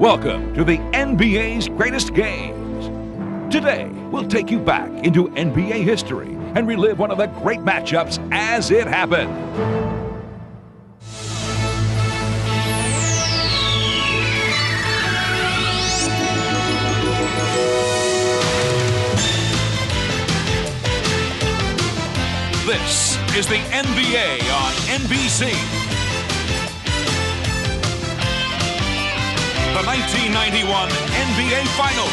Welcome to the NBA's greatest games. Today, we'll take you back into NBA history and relive one of the great matchups as it happened. This is the NBA on NBC. The 1991 NBA Finals.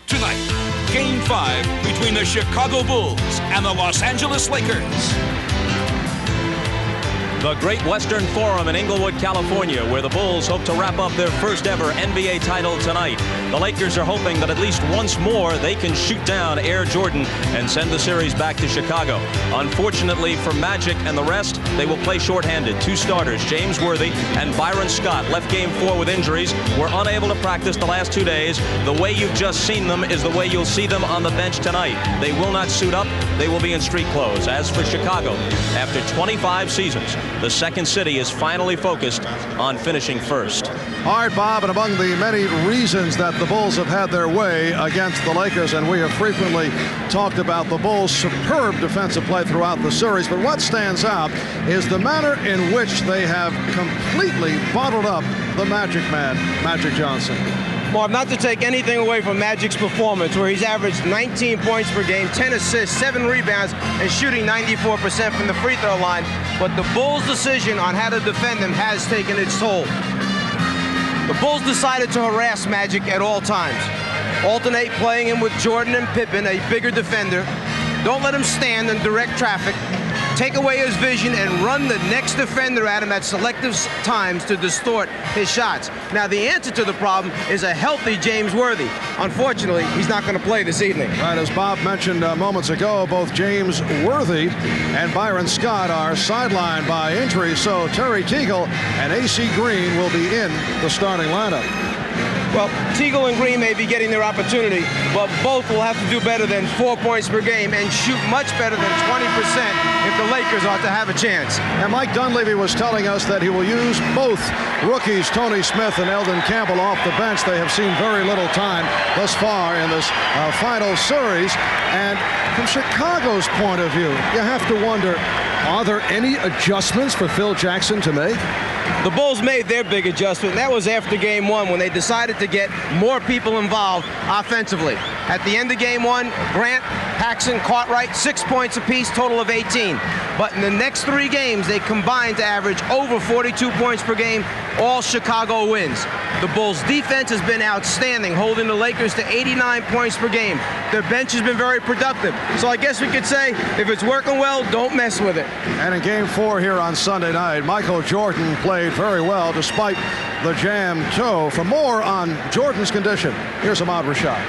Tonight, Game 5 between the Chicago Bulls and the Los Angeles Lakers. The Great Western Forum in Inglewood, California, where the Bulls hope to wrap up their first ever NBA title tonight. The Lakers are hoping that at least once more they can shoot down Air Jordan and send the series back to Chicago. Unfortunately for Magic and the rest, they will play shorthanded. Two starters, James Worthy and Byron Scott, left Game 4 with injuries, were unable to practice the last 2 days. The way you've just seen them is the way you'll see them on the bench tonight. They will not suit up. They will be in street clothes. As for Chicago, after 25 seasons, the second city is finally focused on finishing first. All right, Bob, and among the many reasons that the Bulls have had their way against the Lakers, and we have frequently talked about the Bulls' superb defensive play throughout the series, but what stands out is the manner in which they have completely bottled up the Magic Man, Magic Johnson. Marv, not to take anything away from Magic's performance, where he's averaged 19 points per game, 10 assists, 7 rebounds, and shooting 94% from the free throw line, but the Bulls' decision on how to defend him has taken its toll. The Bulls decided to harass Magic at all times. Alternate playing him with Jordan and Pippen, a bigger defender. Don't let him stand in direct traffic. Take away his vision and run the next defender at him at selective times to distort his shots. Now, the answer to the problem is a healthy James Worthy. Unfortunately, he's not going to play this evening. Right, as Bob mentioned moments ago, both James Worthy and Byron Scott are sidelined by injury, so Terry Teagle and A.C. Green will be in the starting lineup. Well, Teagle and Green may be getting their opportunity, but both will have to do better than 4 points per game and shoot much better than 20% if the Lakers are to have a chance. And Mike Dunleavy was telling us that he will use both rookies, Tony Smith and Eldon Campbell, off the bench. They have seen very little time thus far in this final series. And from Chicago's point of view, you have to wonder, are there any adjustments for Phil Jackson to make? The Bulls made their big adjustment, and that was after Game 1 when they decided to get more people involved offensively. At the end of Game 1, Grant, Paxson, Cartwright, 6 points apiece, total of 18. But in the next 3 games, they combined to average over 42 points per game. All Chicago wins. The Bulls' defense has been outstanding, holding the Lakers to 89 points per game. Their bench has been very productive. So I guess we could say, if it's working well, don't mess with it. And in Game 4 here on Sunday night, Michael Jordan played very well despite the jammed toe. For more on Jordan's condition, here's Ahmad Rashad.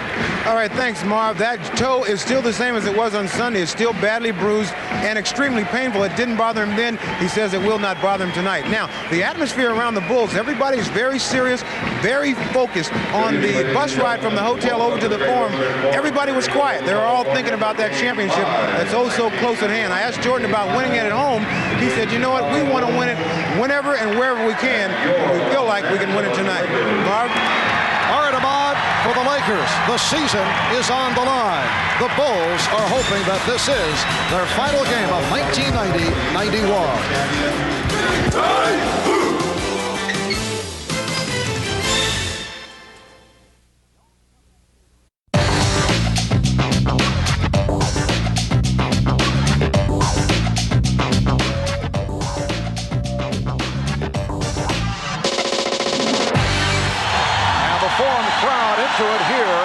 All right, thanks, Marv. That toe is still the same as it was on Sunday. It's still badly bruised and extremely painful. It didn't bother him then. He says it will not bother him tonight. Now, the atmosphere around the Bulls, everybody's very serious, very focused on the bus ride from the hotel over to the Forum. Everybody was quiet. They were all thinking about that championship that's oh so close at hand. I asked Jordan about winning it at home. He said, you know what, we want to win it whenever and wherever we can. We feel like we can win it tonight. Marv? All right, Ahmad, for the Lakers, the season is on the line. The Bulls are hoping that this is their final game of 1990-91. It here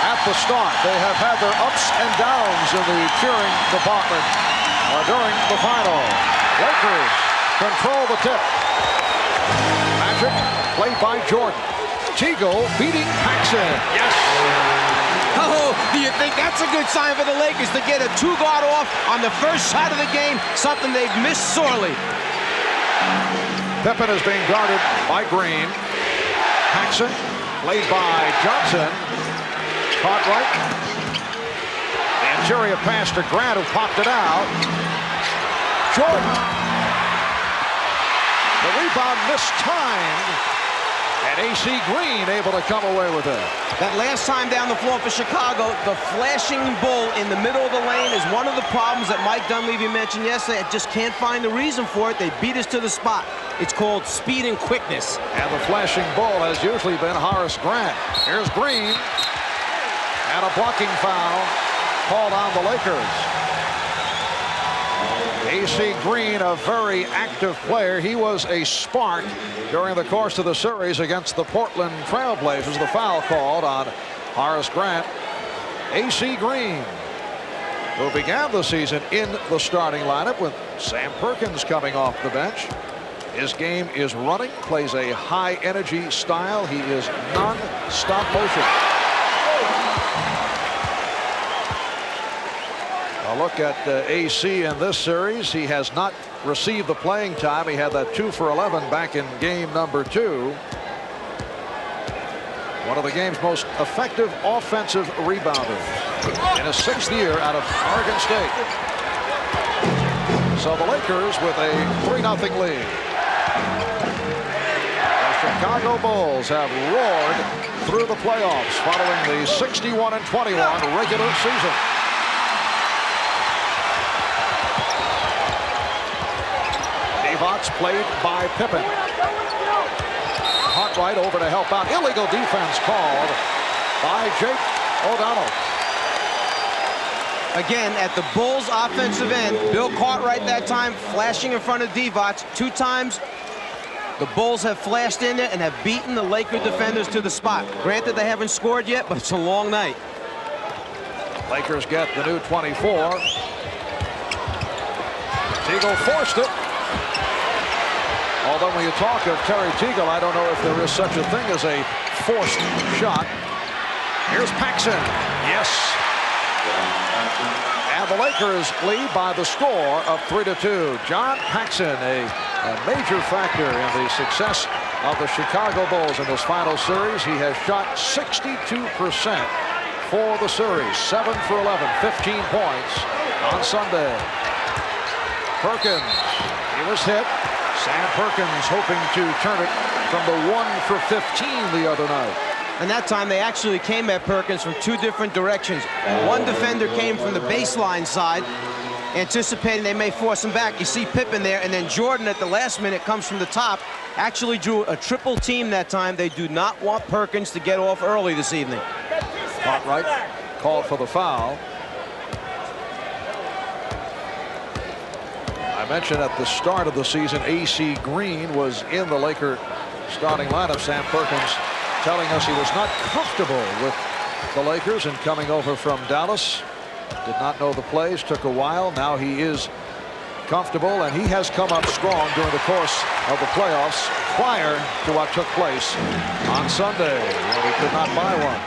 at the start. They have had their ups and downs in the cheering department during the final. Lakers control the tip. Magic played by Jordan. Teagle beating Paxson. Yes. Oh, do you think that's a good sign for the Lakers to get a 2-guard off on the first shot of the game? Something they've missed sorely. Pippen is being guarded by Green. Paxson played by Johnson. Cartwright. The interior pass to Grant, who popped it out. Jordan. The rebound mistimed. And A.C. Green able to come away with it. That last time down the floor for Chicago, the flashing bull in the middle of the lane is one of the problems that Mike Dunleavy mentioned yesterday. I just can't find the reason for it. They beat us to the spot. It's called speed and quickness. And the flashing bull has usually been Horace Grant. Here's Green. And a blocking foul called on the Lakers. A.C. Green, a very active player. He was a spark during the course of the series against the Portland Trail Blazers. The foul called on Horace Grant. A.C. Green, who began the season in the starting lineup with Sam Perkins coming off the bench. His game is running, plays a high energy style. He is non-stop motion. A look at AC in this series. He has not received the playing time. He had that 2 for 11 back in game number 2. One of the game's most effective offensive rebounders in his 6th year out of Oregon State. So the Lakers with a 3-0 lead. The Chicago Bulls have roared through the playoffs following the 61-21 regular season. Played by Pippen. Cartwright over to help out. Illegal defense called by Jake O'Donnell. Again, at the Bulls' offensive end, Bill Cartwright that time flashing in front of Divac. 2 times the Bulls have flashed in there and have beaten the Laker defenders to the spot. Granted, they haven't scored yet, but it's a long night. Lakers get the new 24. Teagle forced it. Although when you talk of Terry Teagle, I don't know if there is such a thing as a forced shot. Here's Paxson. Yes. And the Lakers lead by the score of 3-2. John Paxson, a major factor in the success of the Chicago Bulls in this final series. He has shot 62% for the series. 7 for 11, 15 points on Sunday. Perkins, he was hit. Sam Perkins hoping to turn it from the 1 for 15 the other night. And that time they actually came at Perkins from 2 different directions. One defender came from the baseline side, anticipating they may force him back. You see Pippen there, and then Jordan at the last minute comes from the top. Actually drew a triple team that time. They do not want Perkins to get off early this evening. Cartwright called for the foul. I mentioned at the start of the season, A.C. Green was in the Laker starting lineup. Sam Perkins telling us he was not comfortable with the Lakers and coming over from Dallas. Did not know the plays, took a while. Now he is comfortable, and he has come up strong during the course of the playoffs prior to what took place on Sunday, when we could not buy one.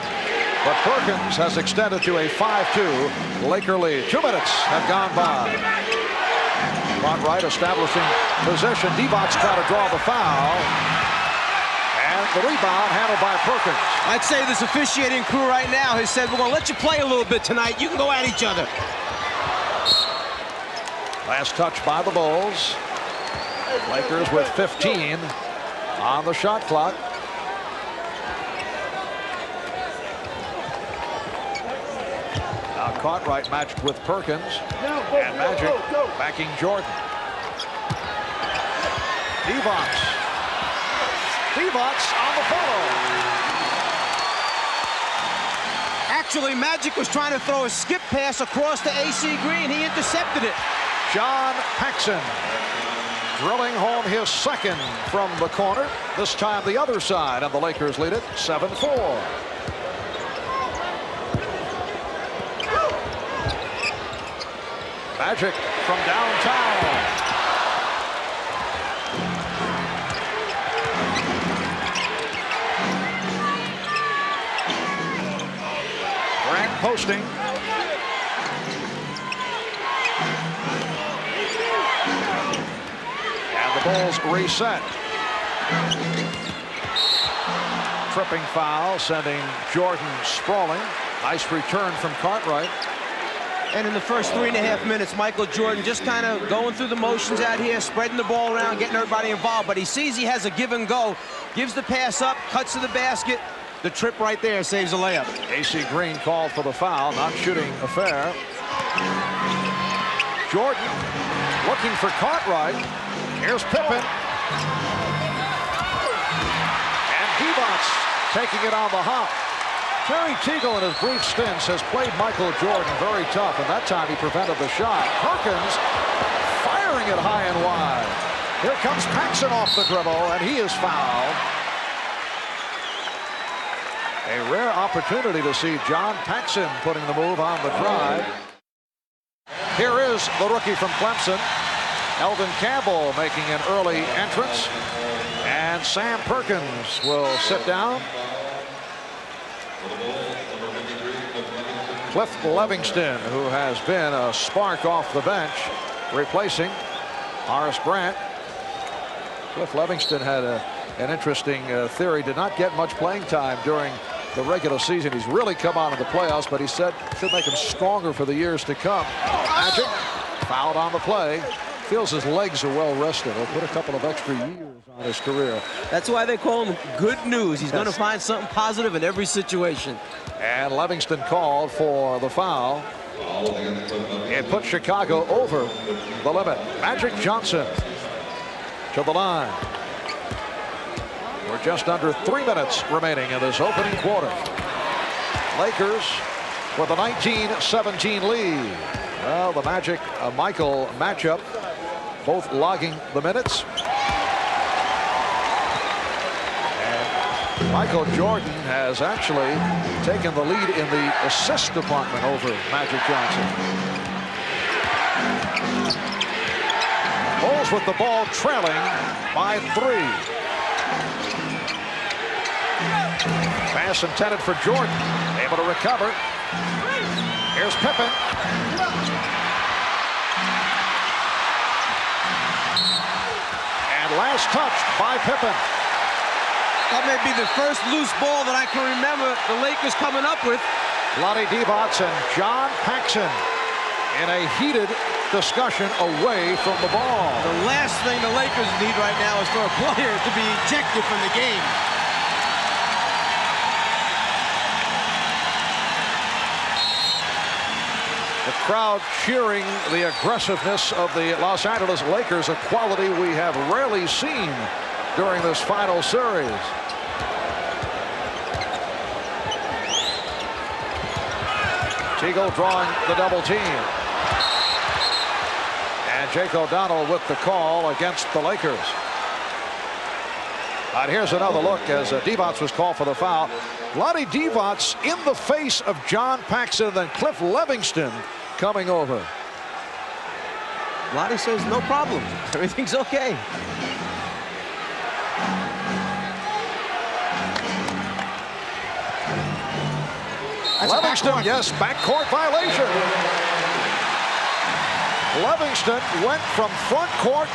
But Perkins has extended to a 5-2 Laker lead. 2 minutes have gone by. Cartwright establishing possession. Divac's trying to draw the foul. And the rebound handled by Perkins. I'd say this officiating crew right now has said, we're going to let you play a little bit tonight. You can go at each other. Last touch by the Bulls. Lakers with 15 on the shot clock. Now Cartwright matched with Perkins. And Magic backing Jordan. Divac on the follow. Actually, Magic was trying to throw a skip pass across to A.C. Green. He intercepted it. John Paxson drilling home his 2nd from the corner. This time the other side, and the Lakers lead it 7-4. Magic from downtown. Grant posting. And the Bulls reset. Tripping foul, sending Jordan sprawling. Nice return from Cartwright. And in the first 3.5 minutes, Michael Jordan just kind of going through the motions out here, spreading the ball around, getting everybody involved. But he sees he has a give and go, gives the pass up, cuts to the basket. The trip right there saves a layup. AC Green called for the foul, not shooting affair. Jordan looking for Cartwright. Here's Pippen. And Divac taking it on the hop. Terry Teagle in his brief stints has played Michael Jordan very tough, and that time he prevented the shot. Perkins firing it high and wide. Here comes Paxson off the dribble, and he is fouled. A rare opportunity to see John Paxson putting the move on the drive. Here is the rookie from Clemson, Eldon Campbell, making an early entrance. And Sam Perkins will sit down. Cliff Livingston, who has been a spark off the bench, replacing Horace Grant. Cliff Livingston had an interesting theory. Did not get much playing time during the regular season. He's really come on in the playoffs, but he said it should make him stronger for the years to come. Magic fouled on the play. Feels his legs are well rested. He'll put a couple of extra years on his career. That's why they call him good news. He's going to find something positive in every situation. And Livingston called for the foul. It put Chicago over the limit. Magic Johnson to the line. We're just under 3 minutes remaining in this opening quarter. Lakers with a 19-17 lead. Well, the Magic Michael matchup, both logging the minutes. And Michael Jordan has actually taken the lead in the assist department over Magic Johnson. Bulls with the ball trailing by 3. Pass intended for Jordan, able to recover. Here's Pippen. And last touch by Pippen. That may be the first loose ball that I can remember the Lakers coming up with. Lonnie Divac and John Paxson in a heated discussion away from the ball. The last thing the Lakers need right now is for a player to be ejected from the game. The crowd cheering the aggressiveness of the Los Angeles Lakers, a quality we have rarely seen during this final series. Teagle drawing the double team. And Jake O'Donnell with the call against the Lakers. And here's another look as Divac was called for the foul. Lonnie Divac in the face of John Paxson, then Cliff Livingston coming over. Lonnie says no problem. Everything's okay. Livingston, yes, backcourt violation. Livingston went from front court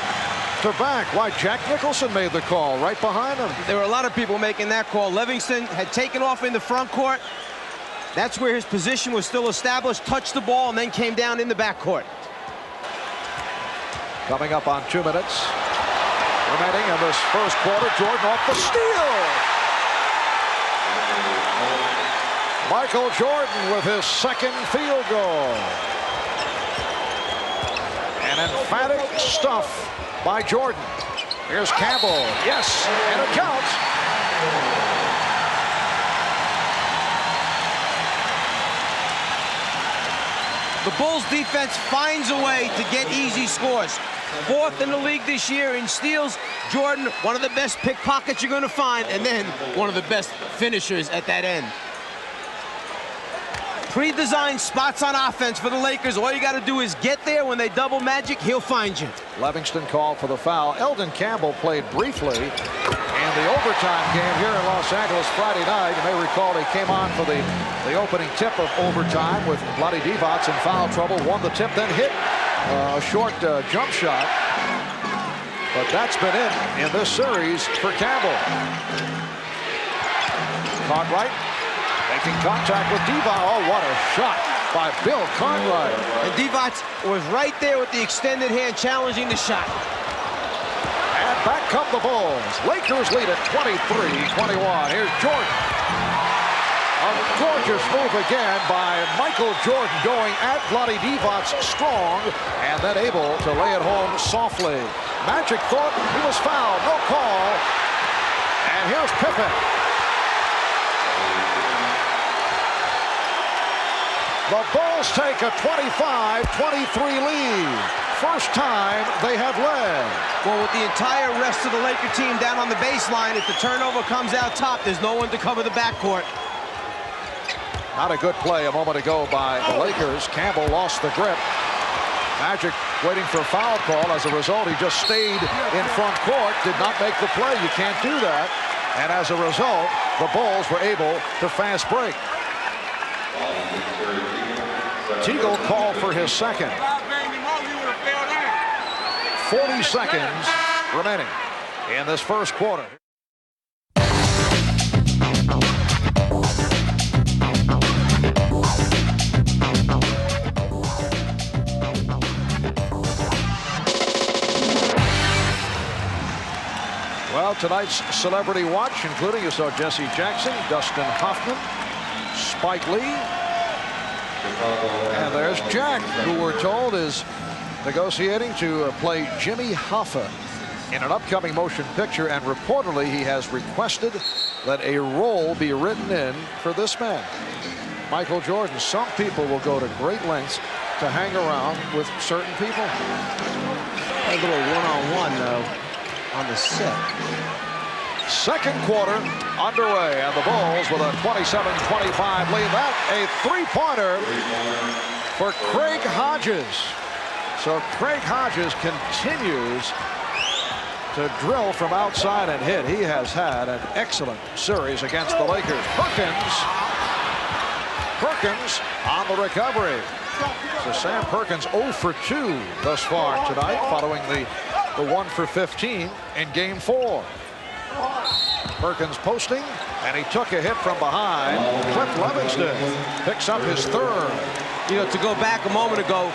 to back. Why, Jack Nicholson made the call right behind him. There were a lot of people making that call. Livingston had taken off in the front court. That's where his position was still established, touched the ball, and then came down in the backcourt. Coming up on 2 minutes remaining in this first quarter. Jordan off the steal. Michael Jordan with his second field goal. An emphatic stuff by Jordan. Here's Campbell. Yes, and it counts. The Bulls defense finds a way to get easy scores. 4th in the league this year in steals. Jordan, one of the best pickpockets you're going to find, and then one of the best finishers at that end. Pre-designed spots on offense for the Lakers. All you got to do is get there. When they double Magic, he'll find you. Livingston called for the foul. Eldon Campbell played briefly in the overtime game here in Los Angeles Friday night. You may recall he came on for the opening tip of overtime with Lonnie Divac in foul trouble. Won the tip, then hit a short jump shot. But that's been it in this series for Campbell. Cartwright Making contact with Divac. Oh, what a shot by Bill Cartwright. And Divac was right there with the extended hand challenging the shot. And back come the Bulls. Lakers lead at 23-21. Here's Jordan. A gorgeous move again by Michael Jordan, going at Vlade Divac strong and then able to lay it home softly. Magic thought he was fouled. No call. And here's Pippen. The Bulls take a 25-23 lead. First time they have led. Well, with the entire rest of the Laker team down on the baseline, if the turnover comes out top, there's no one to cover the backcourt. Not a good play a moment ago by the Lakers. Campbell lost the grip. Magic waiting for a foul call. As a result, he just stayed in front court, did not make the play. You can't do that. And as a result, the Bulls were able to fast break. Teagle called for his second. 40 seconds remaining in this first quarter. Well, tonight's Celebrity Watch, including you saw Jesse Jackson, Dustin Hoffman, Spike Lee, and there's Jack, who we're told is negotiating to play Jimmy Hoffa in an upcoming motion picture, and reportedly he has requested that a role be written in for this man, Michael Jordan. Some people will go to great lengths to hang around with certain people. A little one-on-one, though, on the set. Second quarter underway, and the Bulls with a 27-25 lead. That a three-pointer for Craig Hodges. So Craig Hodges continues to drill from outside and hit. He has had an excellent series against the Lakers. Perkins on the recovery. So Sam Perkins 0 for 2 thus far tonight, following the 1 for 15 in Game 4. Perkins posting, and he took a hit from behind. Cliff Livingston picks up his third. You know, to go back a moment ago,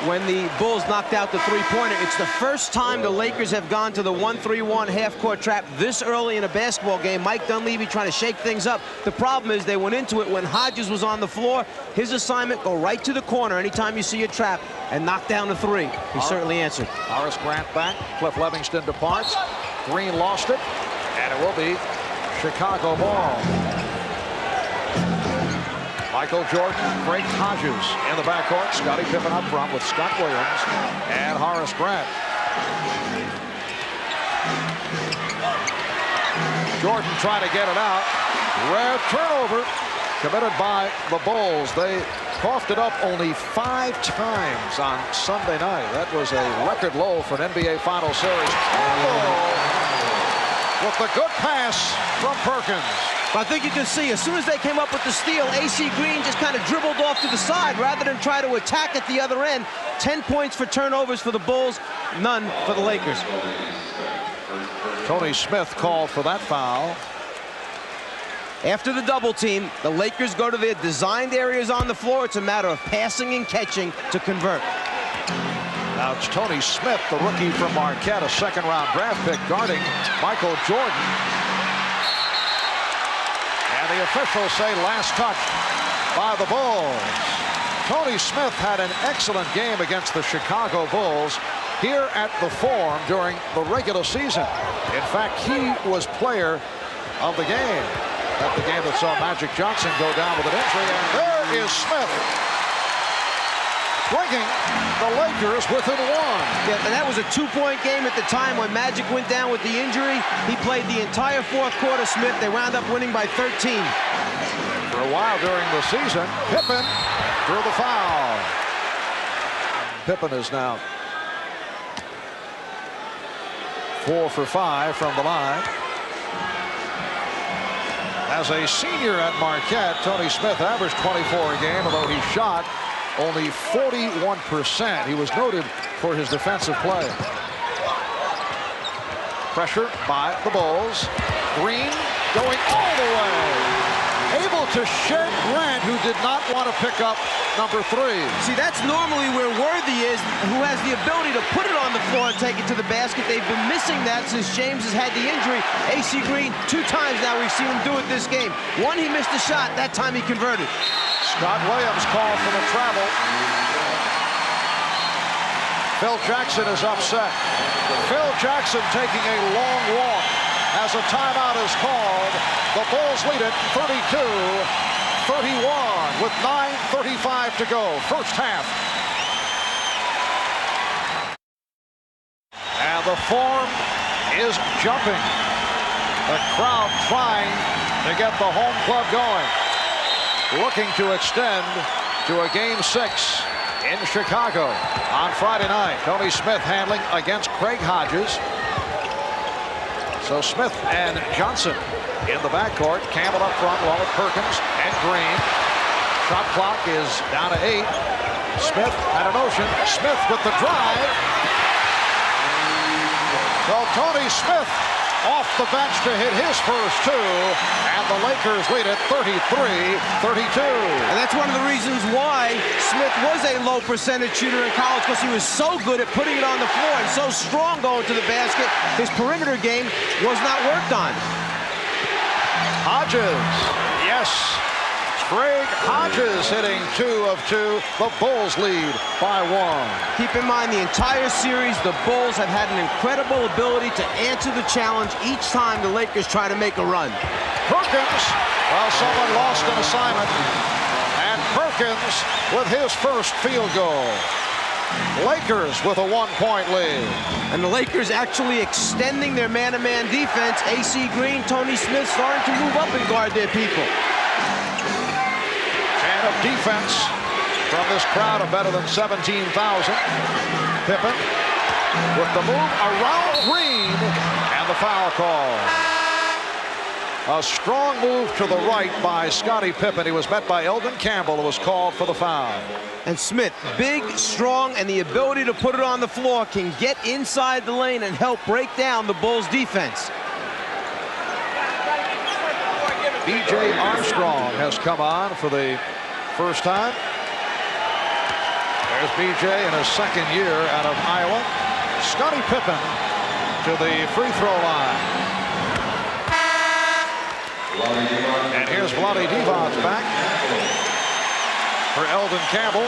when the Bulls knocked out the three-pointer, it's the first time the Lakers have gone to the 1-3-1 half-court trap this early in a basketball game. Mike Dunleavy trying to shake things up. The problem is they went into it when Hodges was on the floor. His assignment, go right to the corner anytime you see a trap and knock down the three. He certainly answered. Horace Grant back. Cliff Livingston departs. Green lost it, and it will be Chicago ball. Michael Jordan, Craig Hodges in the backcourt. Scottie Pippen up front with Scott Williams and Horace Grant. Jordan trying to get it out. Rare turnover committed by the Bulls. They coughed it up only 5 times on Sunday night. That was a record low for an NBA Final Series. With the good pass from Perkins. I think you can see, as soon as they came up with the steal, AC Green just kind of dribbled off to the side rather than try to attack at the other end. 10 points for turnovers for the Bulls, none for the Lakers. Tony Smith called for that foul. After the double team, the Lakers go to their designed areas on the floor. It's a matter of passing and catching to convert. Now it's Tony Smith, the rookie from Marquette, a second-round draft pick, guarding Michael Jordan. And the officials say last touch by the Bulls. Tony Smith had an excellent game against the Chicago Bulls here at the Forum during the regular season. In fact, he was player of the game. At the game that saw Magic Johnson go down with an injury. And there is Smith, bringing the Lakers within 1. Yeah, and that was a 2-point game at the time when Magic went down with the injury. He played the entire fourth quarter, Smith. They wound up winning by 13. For a while during the season, Pippen drew the foul. Pippen is now 4 for 5 from the line. As a senior at Marquette, Tony Smith averaged 24 a game, although he shot only 41%. He was noted for his defensive play. Pressure by the Bulls. Green going all the way. Able ball to Shea Grant, who did not want to pick up number 3. See, that's normally where Worthy is, who has the ability to put it on the floor and take it to the basket. They've been missing that since James has had the injury. AC Green, 2 times now we've seen him do it this game. One, he missed a shot. That time he converted. Scott Williams called for the travel. Phil Jackson is upset. Phil Jackson taking a long walk as a timeout is called. The Bulls lead it 32-31 with 9:35 to go. First half. And the form is jumping. The crowd trying to get the home club going. Looking to extend to a Game 6 in Chicago on Friday night. Tony Smith handling against Craig Hodges. So Smith and Johnson in the backcourt. Campbell up front along with Perkins and Green. Shot clock is down to 8. Smith had a notion. Smith with the drive. So Tony Smith off the bench to hit his first 2, and the Lakers lead it 33-32. And that's one of the reasons why Smith was a low percentage shooter in college, because he was so good at putting it on the floor and so strong going to the basket. His perimeter game was not worked on. Hodges, yes. Craig Hodges hitting 2 of 2. The Bulls lead by 1. Keep in mind, the entire series, the Bulls have had an incredible ability to answer the challenge each time the Lakers try to make a run. Perkins, well, someone lost an assignment. And Perkins with his first field goal. Lakers with a 1-point lead. And the Lakers actually extending their man-to-man defense. AC Green, Tony Smith starting to move up and guard their people. Of defense from this crowd of better than 17,000. Pippen with the move around Green and the foul call. A strong move to the right by Scottie Pippen. He was met by Eldon Campbell, who was called for the foul. And Smith, big, strong, and the ability to put it on the floor, can get inside the lane and help break down the Bulls' defense. B.J. Armstrong has come on for the first time. There's B.J. in his second year out of Iowa. Scottie Pippen to the free throw line. And here's Vlade Divac back for Eldon Campbell.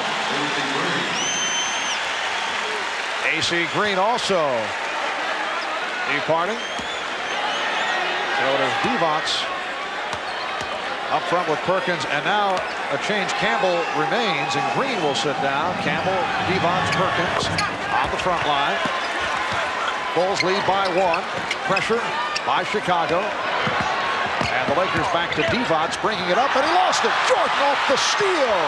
AC Green also departing. So it is Divac up front with Perkins, and now a change. Campbell remains, and Green will sit down. Campbell, Divac, Perkins on the front line. Bulls lead by 1. Pressure by Chicago. And the Lakers back to Divac, bringing it up, and he lost it. Jordan off the steal.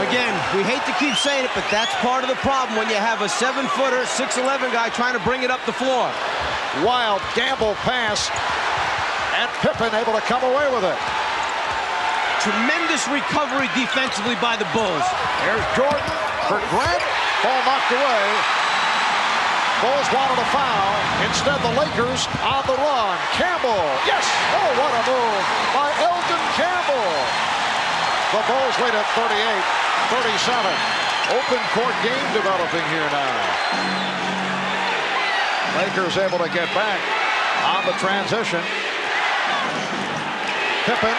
Again, we hate to keep saying it, but that's part of the problem when you have a 7-footer, 6'11" guy trying to bring it up the floor. Wild gamble pass. And Pippen able to come away with it. Tremendous recovery defensively by the Bulls. Here's Jordan for Grant. Ball knocked away. Bulls wanted a foul. Instead, the Lakers on the run. Campbell. Yes. Oh, what a move by Eldon Campbell. The Bulls lead at 38-37. Open court game developing here now. Lakers able to get back on the transition. Pippen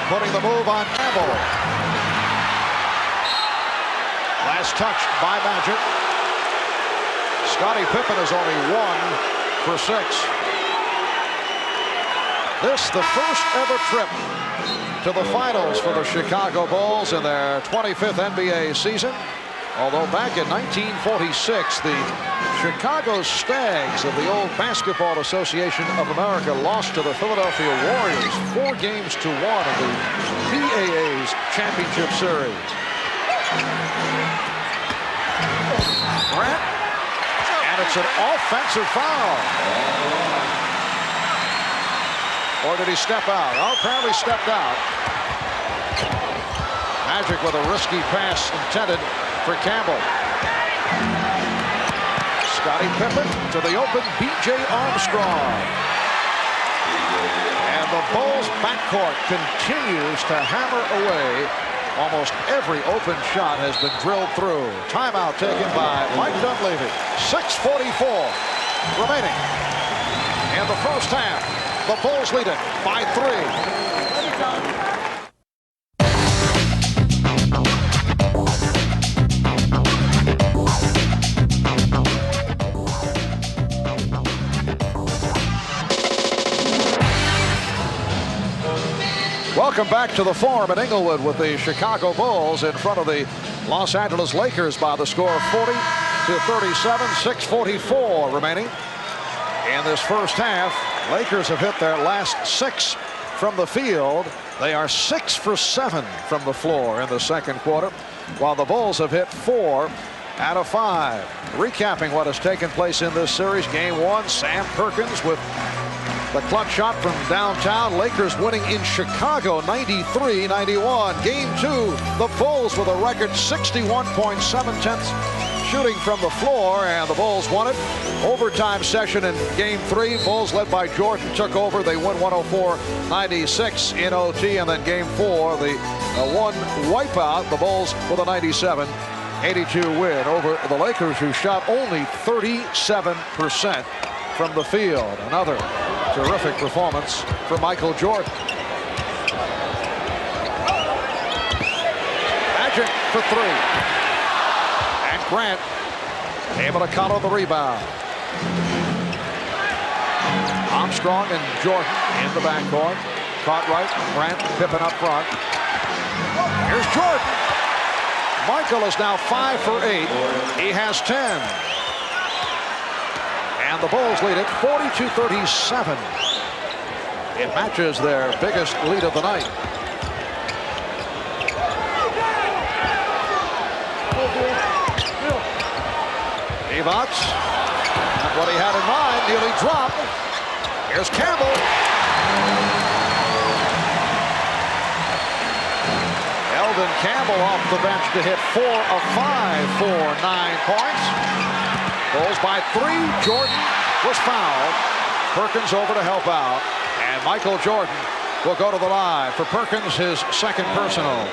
putting the move on Campbell. Last touch by Magic. Scottie Pippen is only 1 for 6. This the first ever trip to the finals for the Chicago Bulls in their 25th NBA season. Although back in 1946, the Chicago Stags of the old Basketball Association of America lost to the Philadelphia Warriors 4 games to 1 in the BAA's championship series. Grant, and it's an offensive foul. Or did he step out? Oh, apparently stepped out. Magic with a risky pass intended for Campbell. Scottie Pippen to the open B.J. Armstrong. And And the Bulls backcourt continues to hammer away. Almost every open shot has been drilled through. Timeout taken by Mike Dunleavy. 6:44 remaining in the first half. The Bulls lead it by 3. Welcome back to the Forum at Inglewood with the Chicago Bulls in front of the Los Angeles Lakers by the score of 40-37. 6:44 remaining in this first half. Lakers have hit their last 6 from the field. They are 6 for 7 from the floor in the second quarter, while the Bulls have hit 4 out of 5. Recapping what has taken place in this series: Game 1, Sam Perkins with the clutch shot from downtown. Lakers winning in Chicago 93-91. Game 2, the Bulls with a record 61.7 shooting from the floor, and the Bulls won it. Overtime session in Game 3. Bulls led by Jordan took over. They win 104-96 in OT, and then Game 4, the one wipeout. The Bulls with a 97-82 win over the Lakers, who shot only 37% from the field. Another terrific performance for Michael Jordan. Magic for 3. And Grant able to counter the rebound. Armstrong and Jordan in the backcourt. Caught right. Grant, Pippen up front. Here's Jordan. Michael is now 5 for 8. He has 10. And the Bulls lead it 42-37. It matches their biggest lead of the night. Evox, not what he had in mind, nearly dropped. Here's Campbell. Eldon Campbell off the bench to hit 4 of 5 for 9 points. Bulls by 3. Jordan was fouled. Perkins over to help out. And Michael Jordan will go to the line for Perkins, his second personal.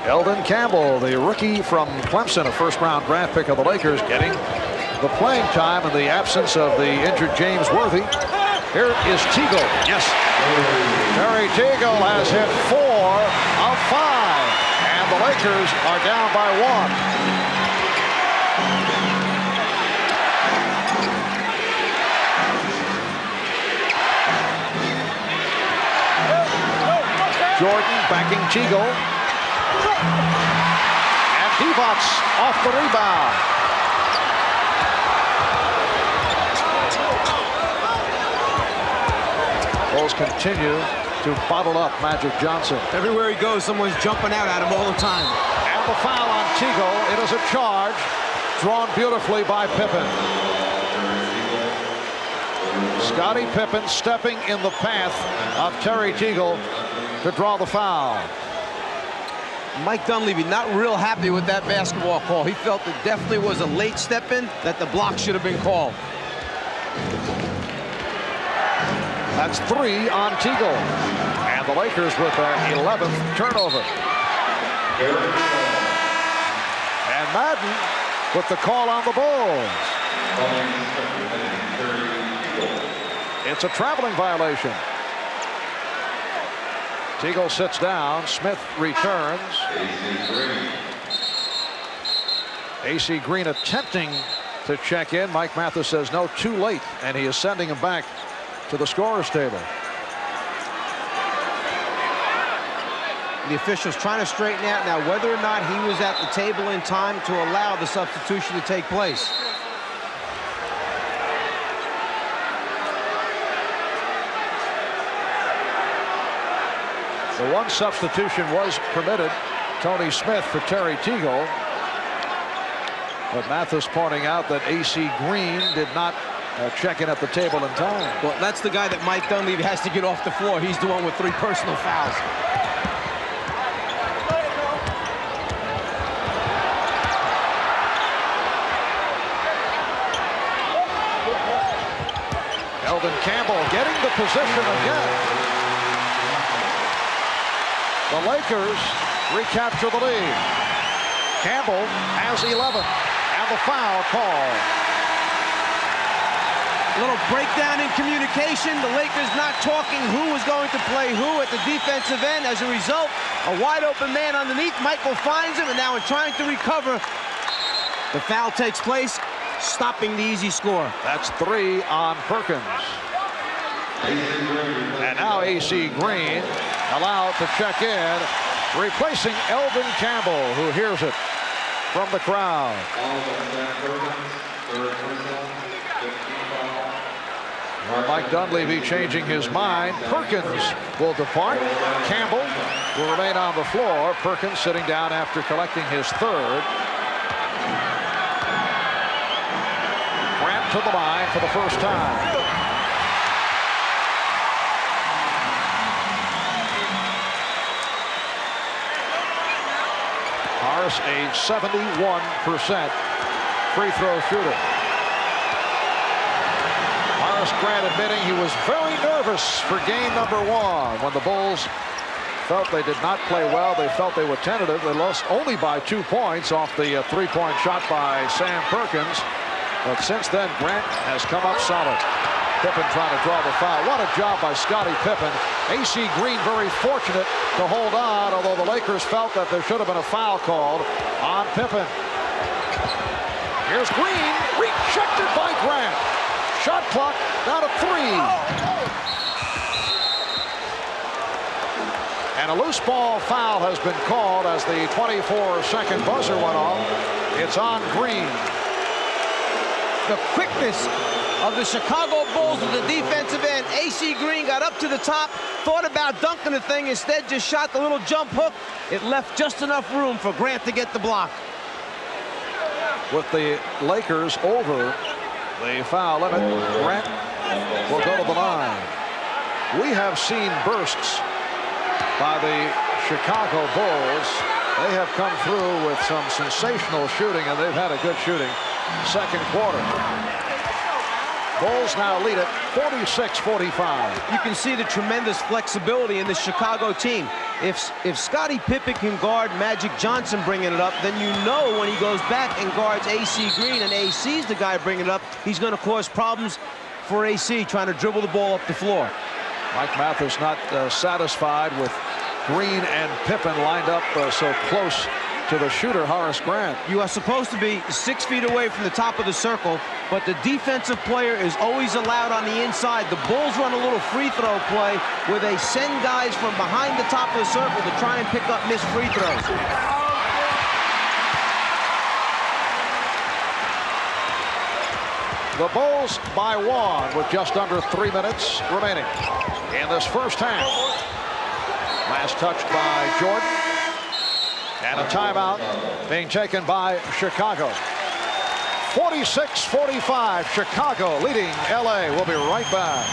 Eldon Campbell, the rookie from Clemson, a first-round draft pick of the Lakers, getting the playing time in the absence of the injured James Worthy. Here is Teagle. Yes. Terry Teagle has hit 4 of 5. And the Lakers are down by 1. Jordan backing Teagle. And Divac off the rebound. Bulls continue to bottle up Magic Johnson. Everywhere he goes, someone's jumping out at him all the time. And the foul on Teagle. It is a charge drawn beautifully by Pippen. Scottie Pippen stepping in the path of Terry Teagle to draw the foul. Mike Dunleavy not real happy with that basketball call. He felt it definitely was a late step in, that the block should have been called. That's 3 on Teagle. And the Lakers with their 11th turnover. And Madden with the call on the Bulls. It's a traveling violation. Teagle sits down. Smith returns. AC Green attempting to check in. Mike Mathis says no, too late, and he is sending him back to the scorer's table. The officials trying to straighten out now whether or not he was at the table in time to allow the substitution to take place. The one substitution was permitted, Tony Smith for Terry Teagle. But Mathis pointing out that AC Green did not check in at the table in time. Well, that's the guy that Mike Dunleavy has to get off the floor. He's the one with 3 personal fouls. Elvin Campbell getting the position again. The Lakers recapture the lead. Campbell has 11, and the foul call. A little breakdown in communication. The Lakers not talking who was going to play who at the defensive end. As a result, a wide open man underneath. Michael finds him, and now in trying to recover, the foul takes place, stopping the easy score. That's 3 on Perkins. And now A.C. Green allowed to check in, replacing Elvin Campbell, who hears it from the crowd. Mike Dunleavy changing his mind. Perkins will depart. Campbell will remain on the floor. Perkins sitting down after collecting his third. Grant to the line for the first time. Horace, a 71% free throw shooter. Grant admitting he was very nervous for game number 1 when the Bulls felt they did not play well. They felt they were tentative. They lost only by 2 points off the three-point shot by Sam Perkins. But since then, Grant has come up solid. Pippen trying to draw the foul. What a job by Scottie Pippen. A.C. Green very fortunate to hold on, although the Lakers felt that there should have been a foul called on Pippen. Here's Green, rejected by Grant. Shot clock down to 3. And a loose ball foul has been called as the 24-second buzzer went off. It's on Green. The quickness of the Chicago Bulls at the defensive end. A.C. Green got up to the top, thought about dunking the thing, instead just shot the little jump hook. It left just enough room for Grant to get the block. With the Lakers over the foul limit, Grant will go to the line. We have seen bursts by the Chicago Bulls. They have come through with some sensational shooting, and they've had a good shooting second quarter. Bulls now lead it 46-45. You can see the tremendous flexibility in the Chicago team. If Scottie Pippen can guard Magic Johnson bringing it up, then you know when he goes back and guards A.C. Green, and A.C.'s the guy bringing it up, he's going to cause problems for A.C. trying to dribble the ball up the floor. Mike Mathis not satisfied with Green and Pippen lined up so close to the shooter, Horace Grant. You are supposed to be 6 feet away from the top of the circle, but the defensive player is always allowed on the inside. The Bulls run a little free throw play where they send guys from behind the top of the circle to try and pick up missed free throws. The Bulls by 1 with just under 3 minutes remaining in this first half. Last touch by Jordan. And a timeout being taken by Chicago. 46-45, Chicago leading LA. We'll be right back.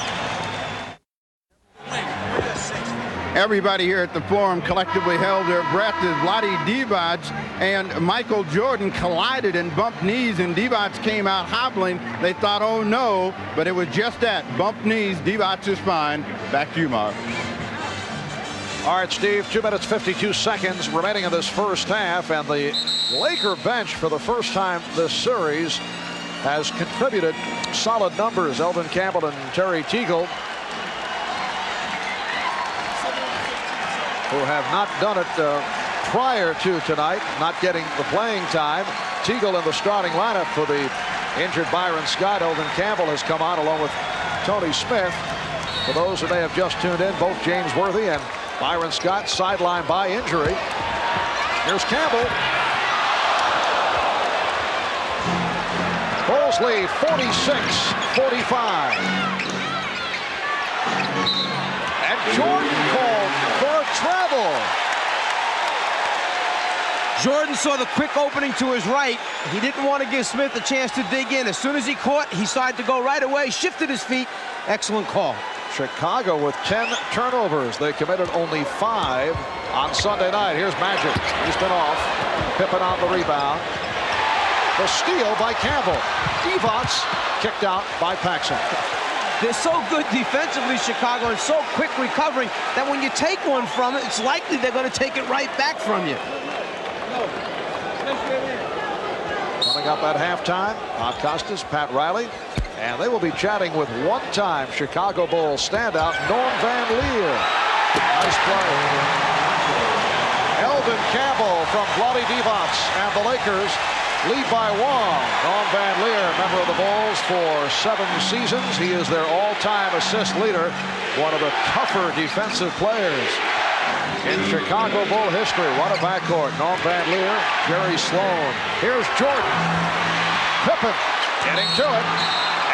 Everybody here at the Forum collectively held their breath as Vlade Divac and Michael Jordan collided and bumped knees, and Divac came out hobbling. They thought, oh no, but it was just that. Bumped knees, Divac is fine. Back to you, Mark. All right, Steve, 2 minutes, 52 seconds remaining in this first half, and the Laker bench for the first time this series has contributed solid numbers. Elvin Campbell and Terry Teagle, who have not done it prior to tonight, not getting the playing time. Teagle in the starting lineup for the injured Byron Scott. Elvin Campbell has come on along with Tony Smith. For those who may have just tuned in, both James Worthy and Byron Scott sidelined by injury. Here's Campbell. Bulls lead 46-45. And Jordan called for a travel. Jordan saw the quick opening to his right. He didn't want to give Smith a chance to dig in. As soon as he caught, he started to go right away, shifted his feet. Excellent call. Chicago with 10 turnovers. They committed only 5 on Sunday night. Here's Magic. He's been off. Pippen on the rebound. The steal by Campbell. Divac kicked out by Paxson. They're so good defensively, Chicago, and so quick recovering that when you take one from it, it's likely they're going to take it right back from you. Coming up at halftime, Bob Costas, Pat Riley, and they will be chatting with one-time Chicago Bulls standout Norm Van Leer. Nice play. Elvin Campbell from Vlade Divac, and the Lakers lead by 1. Norm Van Leer, member of the Bulls for 7 seasons. He is their all-time assist leader, one of the tougher defensive players in Chicago Bull history. What a backcourt. Norm Van Leer, Jerry Sloan. Here's Jordan. Pippen getting to it.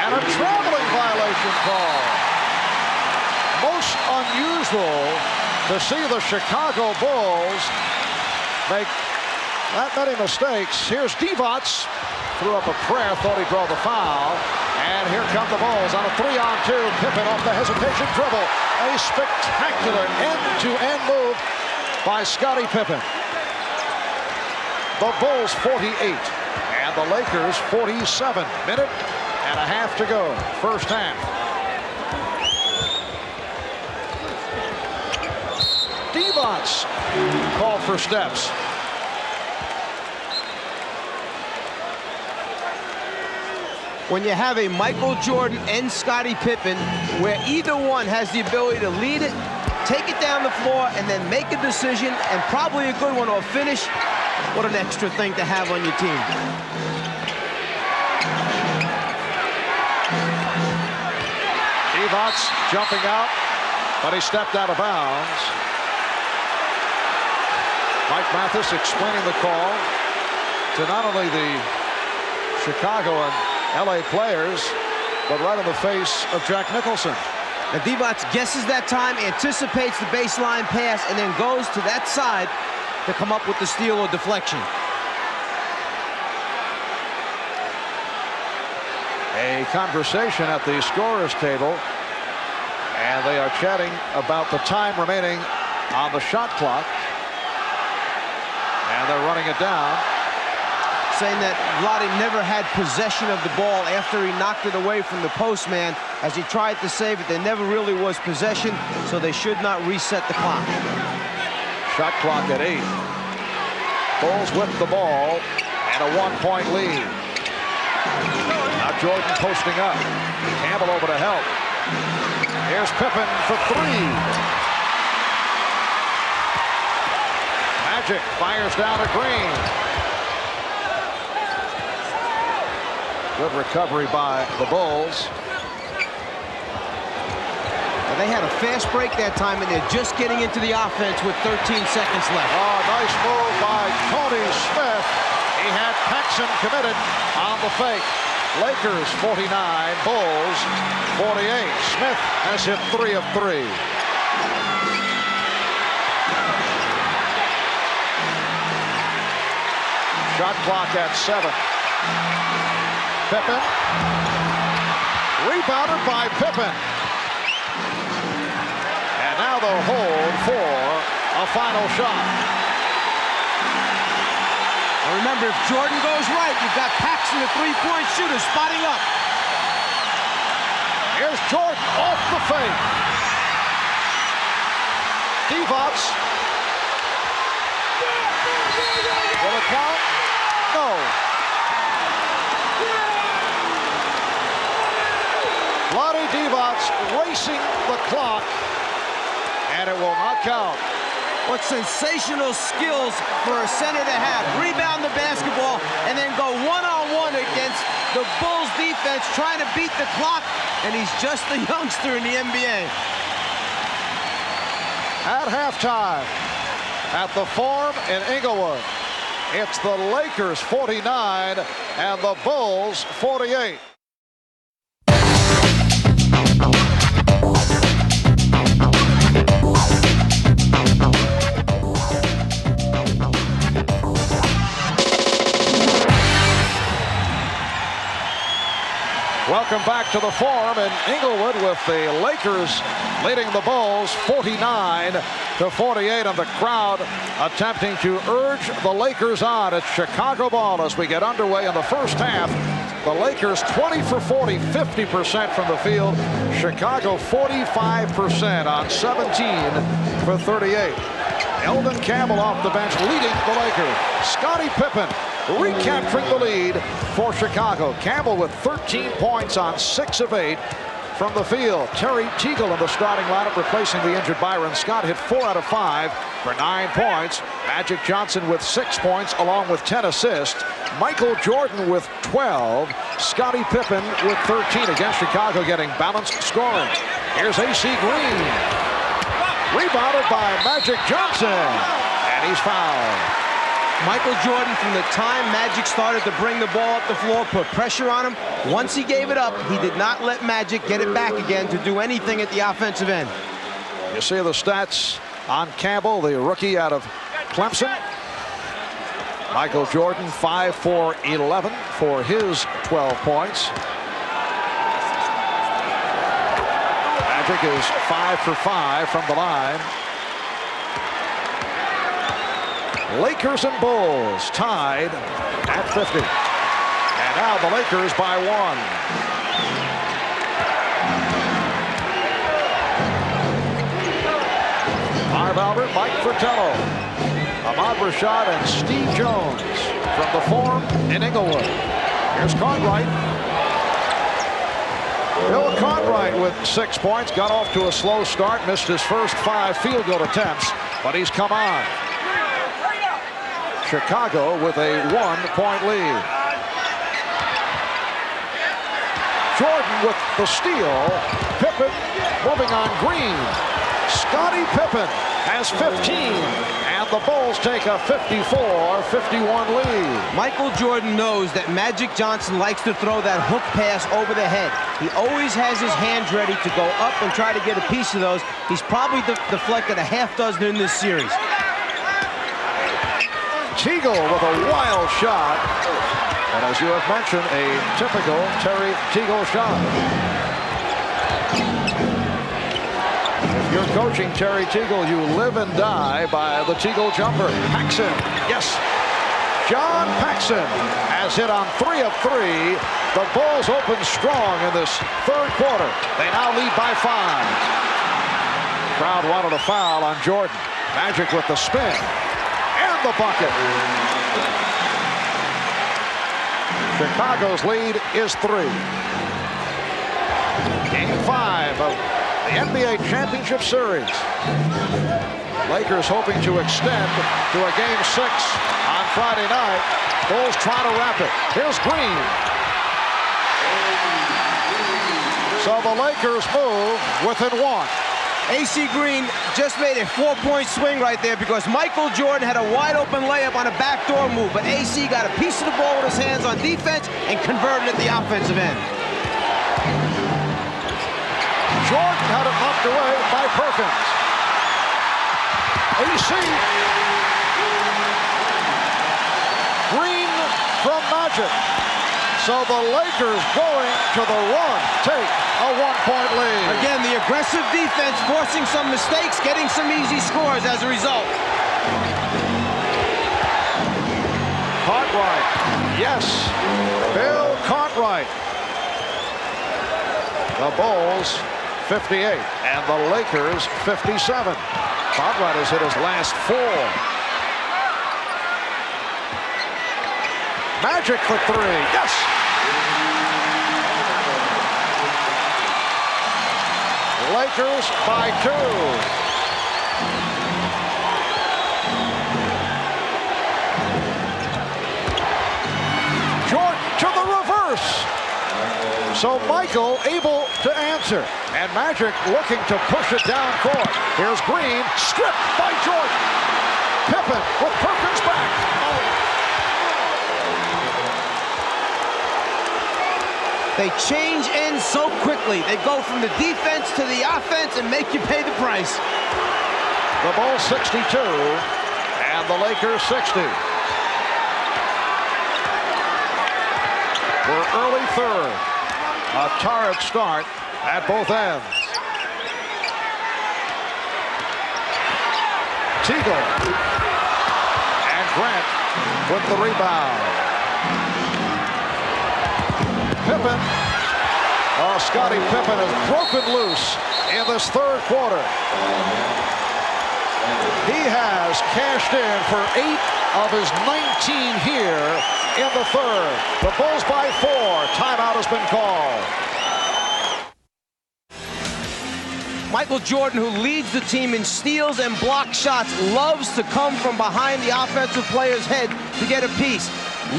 And a traveling violation call. Most unusual to see the Chicago Bulls make that many mistakes. Here's Divac. Threw up a prayer, thought he'd draw the foul. And here come the Bulls on a 3-on-2. Pippen off the hesitation dribble. A spectacular end-to-end move by Scottie Pippen. The Bulls 48 and the Lakers 47. Minute and a half to go. First half. Divac called for steps. When you have a Michael Jordan and Scottie Pippen, where either one has the ability to lead it, take it down the floor, and then make a decision, and probably a good one or finish, what an extra thing to have on your team. Divac jumping out, but he stepped out of bounds. Mike Mathis explaining the call to not only the Chicago and LA players, but right in the face of Jack Nicholson. And Divac guesses that time, anticipates the baseline pass, and then goes to that side to come up with the steal or deflection. A conversation at the scorer's table, and they are chatting about the time remaining on the shot clock, and they're running it down. Saying that Vlade never had possession of the ball after he knocked it away from the postman. As he tried to save it, there never really was possession, so they should not reset the clock. Shot clock at 8. Bulls with the ball and a 1-point lead. Now Jordan posting up. Campbell over to help. Here's Pippen for 3. Magic fires down to Green. Good recovery by the Bulls. And they had a fast break that time, and they're just getting into the offense with 13 seconds left. Oh, nice move by Tony Smith. He had Paxson committed on the fake. Lakers 49, Bulls 48. Smith has hit 3 of 3. Shot clock at 7. Pippen. Rebounded by Pippen. And now they'll hold for a final shot. And remember, if Jordan goes right, you've got Paxson, the three-point shooter, spotting up. Here's Jordan off the fake. Divac. Will it count? No. Vlade Divac racing the clock, and it will not count. What sensational skills for a center to have. Rebound the basketball and then go one-on-one against the Bulls defense trying to beat the clock, and he's just a youngster in the NBA. At halftime at the Forum in Inglewood, it's the Lakers 49 and the Bulls 48. Welcome back to the Forum in Inglewood with the Lakers leading the Bulls 49-48, and the crowd attempting to urge the Lakers on. It's Chicago ball as we get underway in the first half The Lakers 20 for 40, 50% from the field. Chicago 45% on 17 for 38. Eldon Campbell off the bench leading the Lakers. Scottie Pippen recapturing the lead for Chicago. Campbell with 13 points on 6 of 8 from the field. Terry Teagle in the starting lineup replacing the injured Byron Scott. Hit 4 out of 5 for 9 points. Magic Johnson with 6 points along with 10 assists. Michael Jordan with 12. Scottie Pippen with 13 against Chicago, getting balanced scoring. Here's A.C. Green. Rebounded by Magic Johnson. And he's fouled. Michael Jordan, from the time Magic started to bring the ball up the floor, put pressure on him. Once he gave it up, he did not let Magic get it back again to do anything at the offensive end. You see the stats on Campbell, the rookie out of Clemson. Michael Jordan 5 for 11 for his 12 points. Magic is 5 for 5 from the line. Lakers and Bulls tied at 50. And now the Lakers by 1. Marv Albert, Mike Fratello, Ahmad Rashad, and Steve Jones from the Forum in Inglewood. Here's Cartwright. Bill Cartwright with 6 points. Got off to a slow start. Missed his first 5 field goal attempts, but he's come on. Chicago with a 1-point lead. Jordan with the steal. Pippen moving on Green. Scottie Pippen has 15, and the Bulls take a 54-51 lead. Michael Jordan knows that Magic Johnson likes to throw that hook pass over the head. He always has his hands ready to go up and try to get a piece of those. He's probably deflected a half dozen in this series. Teagle with a wild shot. And as you have mentioned, a typical Terry Teagle shot. If you're coaching Terry Teagle, you live and die by the Teagle jumper. Paxson, yes. John Paxson has hit on 3 of 3. The Bulls open strong in this third quarter. They now lead by 5. Crowd wanted a foul on Jordan. Magic with the spin. The bucket. Chicago's lead is 3. Game 5 of the NBA Championship Series. Lakers hoping to extend to a Game 6 on Friday night. Bulls trying to wrap it. Here's Green. So the Lakers move within 1. A.C. Green just made a 4-point swing right there because Michael Jordan had a wide-open layup on a backdoor move, but A.C. got a piece of the ball with his hands on defense and converted at the offensive end. Jordan had it knocked away by Perkins. A.C. Green from Magic. So the Lakers going to the run take a 1-point lead. Again, the aggressive defense forcing some mistakes, getting some easy scores as a result. Cartwright, yes, Bill Cartwright. The Bulls 58 and the Lakers 57. Cartwright has hit his last 4. Magic for 3, yes. Lakers by 2. Jordan to the reverse. So Michael able to answer. And Magic looking to push it down court. Here's Green, stripped by Jordan. Pippen with Perkins back. They change ends so quickly. They go from the defense to the offense and make you pay the price. The Bulls 62 and the Lakers 60. We're early third. A torrid start at both ends. Teagle and Grant with the rebound. Pippen. Scottie Pippen has broken loose in this third quarter. He has cashed in for 8 of his 19 here in the third. The Bulls by 4. Timeout has been called. Michael Jordan, who leads the team in steals and block shots, loves to come from behind the offensive player's head to get a piece.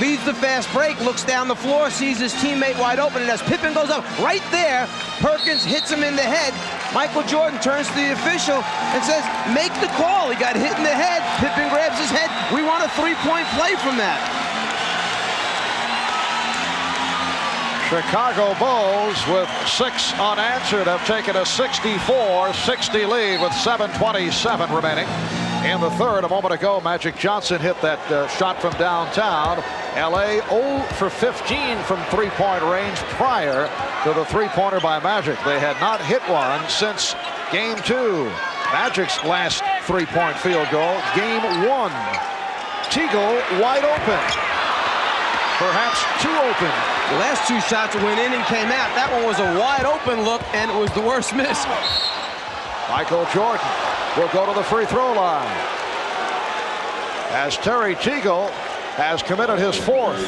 Leads the fast break, looks down the floor, sees his teammate wide open, and as Pippen goes up right there, Perkins hits him in the head. Michael Jordan turns to the official and says, make the call. He got hit in the head. Pippen grabs his head. We want a three-point play from that. Chicago Bulls with 6 unanswered have taken a 64-60 lead with 7:27 remaining in the third. A moment ago, Magic Johnson hit that shot from downtown. LA 0 for 15 from three-point range prior to the three-pointer by Magic. They had not hit one since Game 2. Magic's last three-point field goal, Game 1. Teagle wide open. Perhaps too open. The last 2 shots went in and came out. That one was a wide open look, and it was the worst miss. Michael Jordan will go to the free throw line as Terry Teagle has committed his 4th.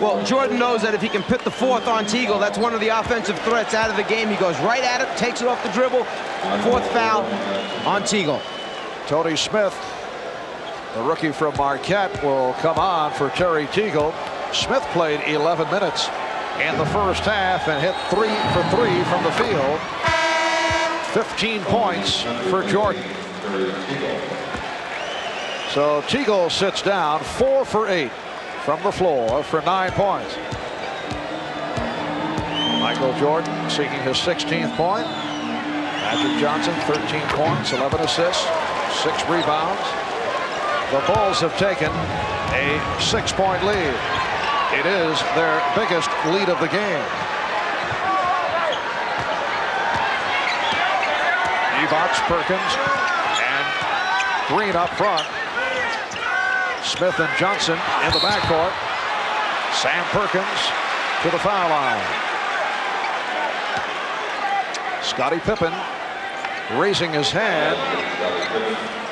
Well, Jordan knows that if he can put the 4th on Teagle, that's one of the offensive threats out of the game. He goes right at it, takes it off the dribble. 4th foul on Teagle. Tony Smith, the rookie from Marquette, will come on for Terry Teagle. Smith played 11 minutes in the first half and hit 3 for 3 from the field. 15 points for Jordan. So Teagle sits down 4 for 8 from the floor for 9 points. Michael Jordan seeking his 16th point. Magic Johnson 13 points, 11 assists, 6 rebounds. The Bulls have taken a 6-point lead. It is their biggest lead of the game. Evox, Perkins, and Green up front. Smith and Johnson in the backcourt. Sam Perkins to the foul line. Scottie Pippen raising his hand,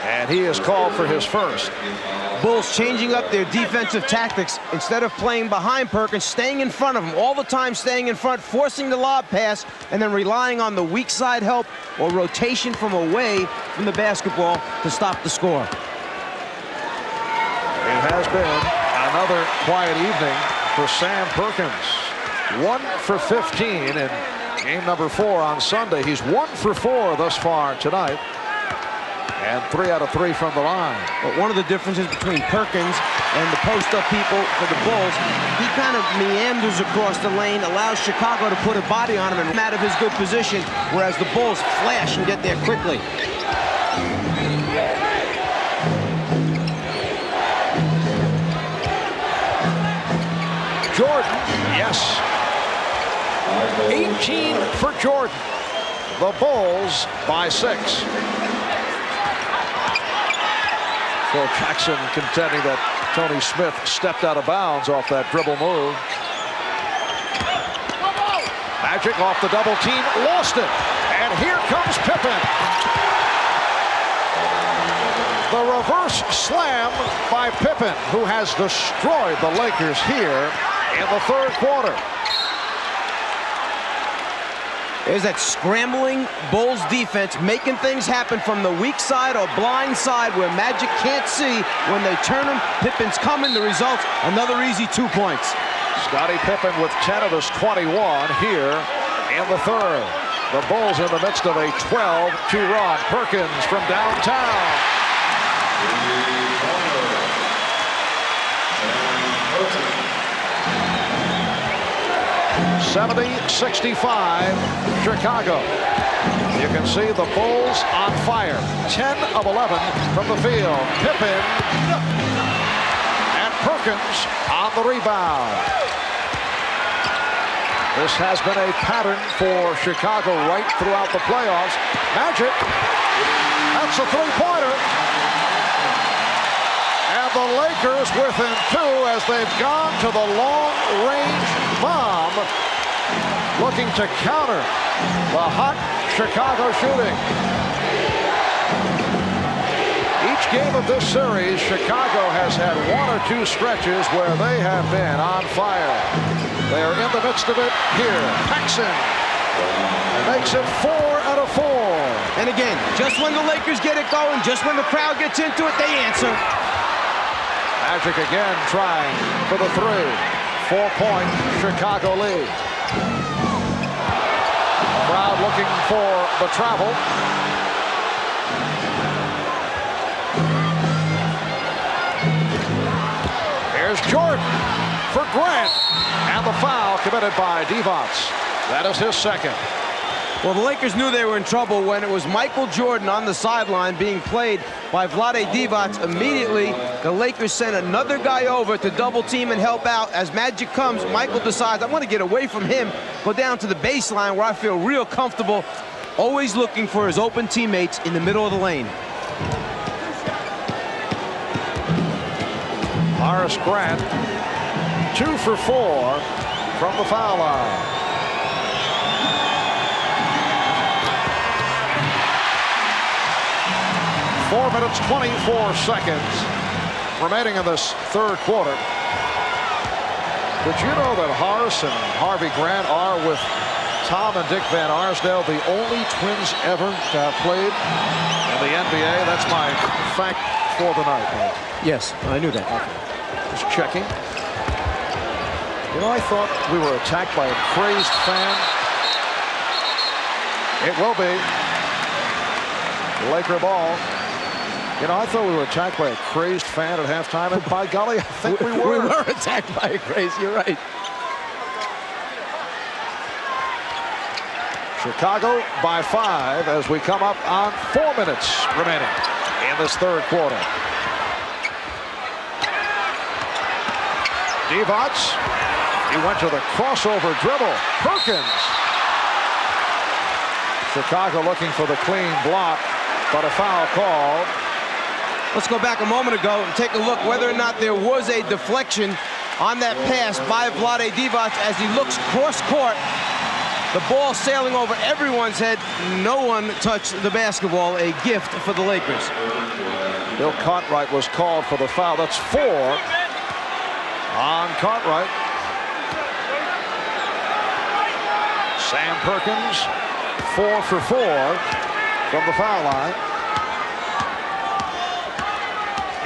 and he is called for his first. Bulls changing up their defensive tactics. Instead of playing behind Perkins, staying in front of him, all the time staying in front, forcing the lob pass, and then relying on the weak side help or rotation from away from the basketball to stop the score. It has been another quiet evening for Sam Perkins. 1 for 15 in game number 4 on Sunday. He's 1 for 4 thus far tonight. And 3 out of 3 from the line. But one of the differences between Perkins and the post-up people for the Bulls, he kind of meanders across the lane, allows Chicago to put a body on him and out of his good position, whereas the Bulls flash and get there quickly. Jordan, yes. 18 for Jordan. The Bulls by 6. Phil Jackson contending that Tony Smith stepped out of bounds off that dribble move. Magic off the double team, lost it. And here comes Pippen. The reverse slam by Pippen, who has destroyed the Lakers here in the third quarter. There's that scrambling Bulls defense making things happen from the weak side or blind side where Magic can't see. When they turn him, Pippen's coming. The result, another easy 2 points. Scottie Pippen with 10 of his 21 here in the third. The Bulls in the midst of a 12-2 run. Perkins from downtown. 70-65, Chicago. You can see the Bulls on fire. 10 of 11 from the field. Pippen and Perkins on the rebound. This has been a pattern for Chicago right throughout the playoffs. Magic, that's a three-pointer. And the Lakers within 2 as they've gone to the long-range bomb, looking to counter the hot Chicago shooting. Each game of this series, Chicago has had one or two stretches where they have been on fire. They are in the midst of it here. Paxson makes it 4 out of 4. And again, just when the Lakers get it going, just when the crowd gets into it, they answer. Magic again trying for the 3. 4-point Chicago lead. Crowd looking for the travel. Here's Jordan for Grant. And the foul committed by Divac. That is his second. Well, the Lakers knew they were in trouble when it was Michael Jordan on the sideline being played by Vlade Divac. Immediately, the Lakers sent another guy over to double team and help out. As Magic comes, Michael decides, I want to get away from him, go down to the baseline where I feel real comfortable, always looking for his open teammates in the middle of the lane. Horace Grant, 2 for 4 from the foul line. Four minutes, 24 seconds remaining in this third quarter. Did you know that Horace and Harvey Grant are, with Tom and Dick Van Arsdale, the only twins ever to have played in the NBA? That's my fact for the night. Yes, I knew that. Okay. Just checking. You know, I thought we were attacked by a crazed fan. It will be. Laker ball. You know, I thought we were attacked by a crazed fan at halftime, and by golly, I think we were. We were attacked by a craze, you're right. Chicago by 5 as we come up on 4 minutes remaining in this third quarter. Divac, he went to the crossover dribble. Perkins. Chicago looking for the clean block, but a foul called. Let's go back a moment ago and take a look whether or not there was a deflection on that pass by Vlade Divac as he looks cross-court. The ball sailing over everyone's head. No one touched the basketball. A gift for the Lakers. Bill Cartwright was called for the foul. That's 4 on Cartwright. Sam Perkins, 4 for 4 from the foul line.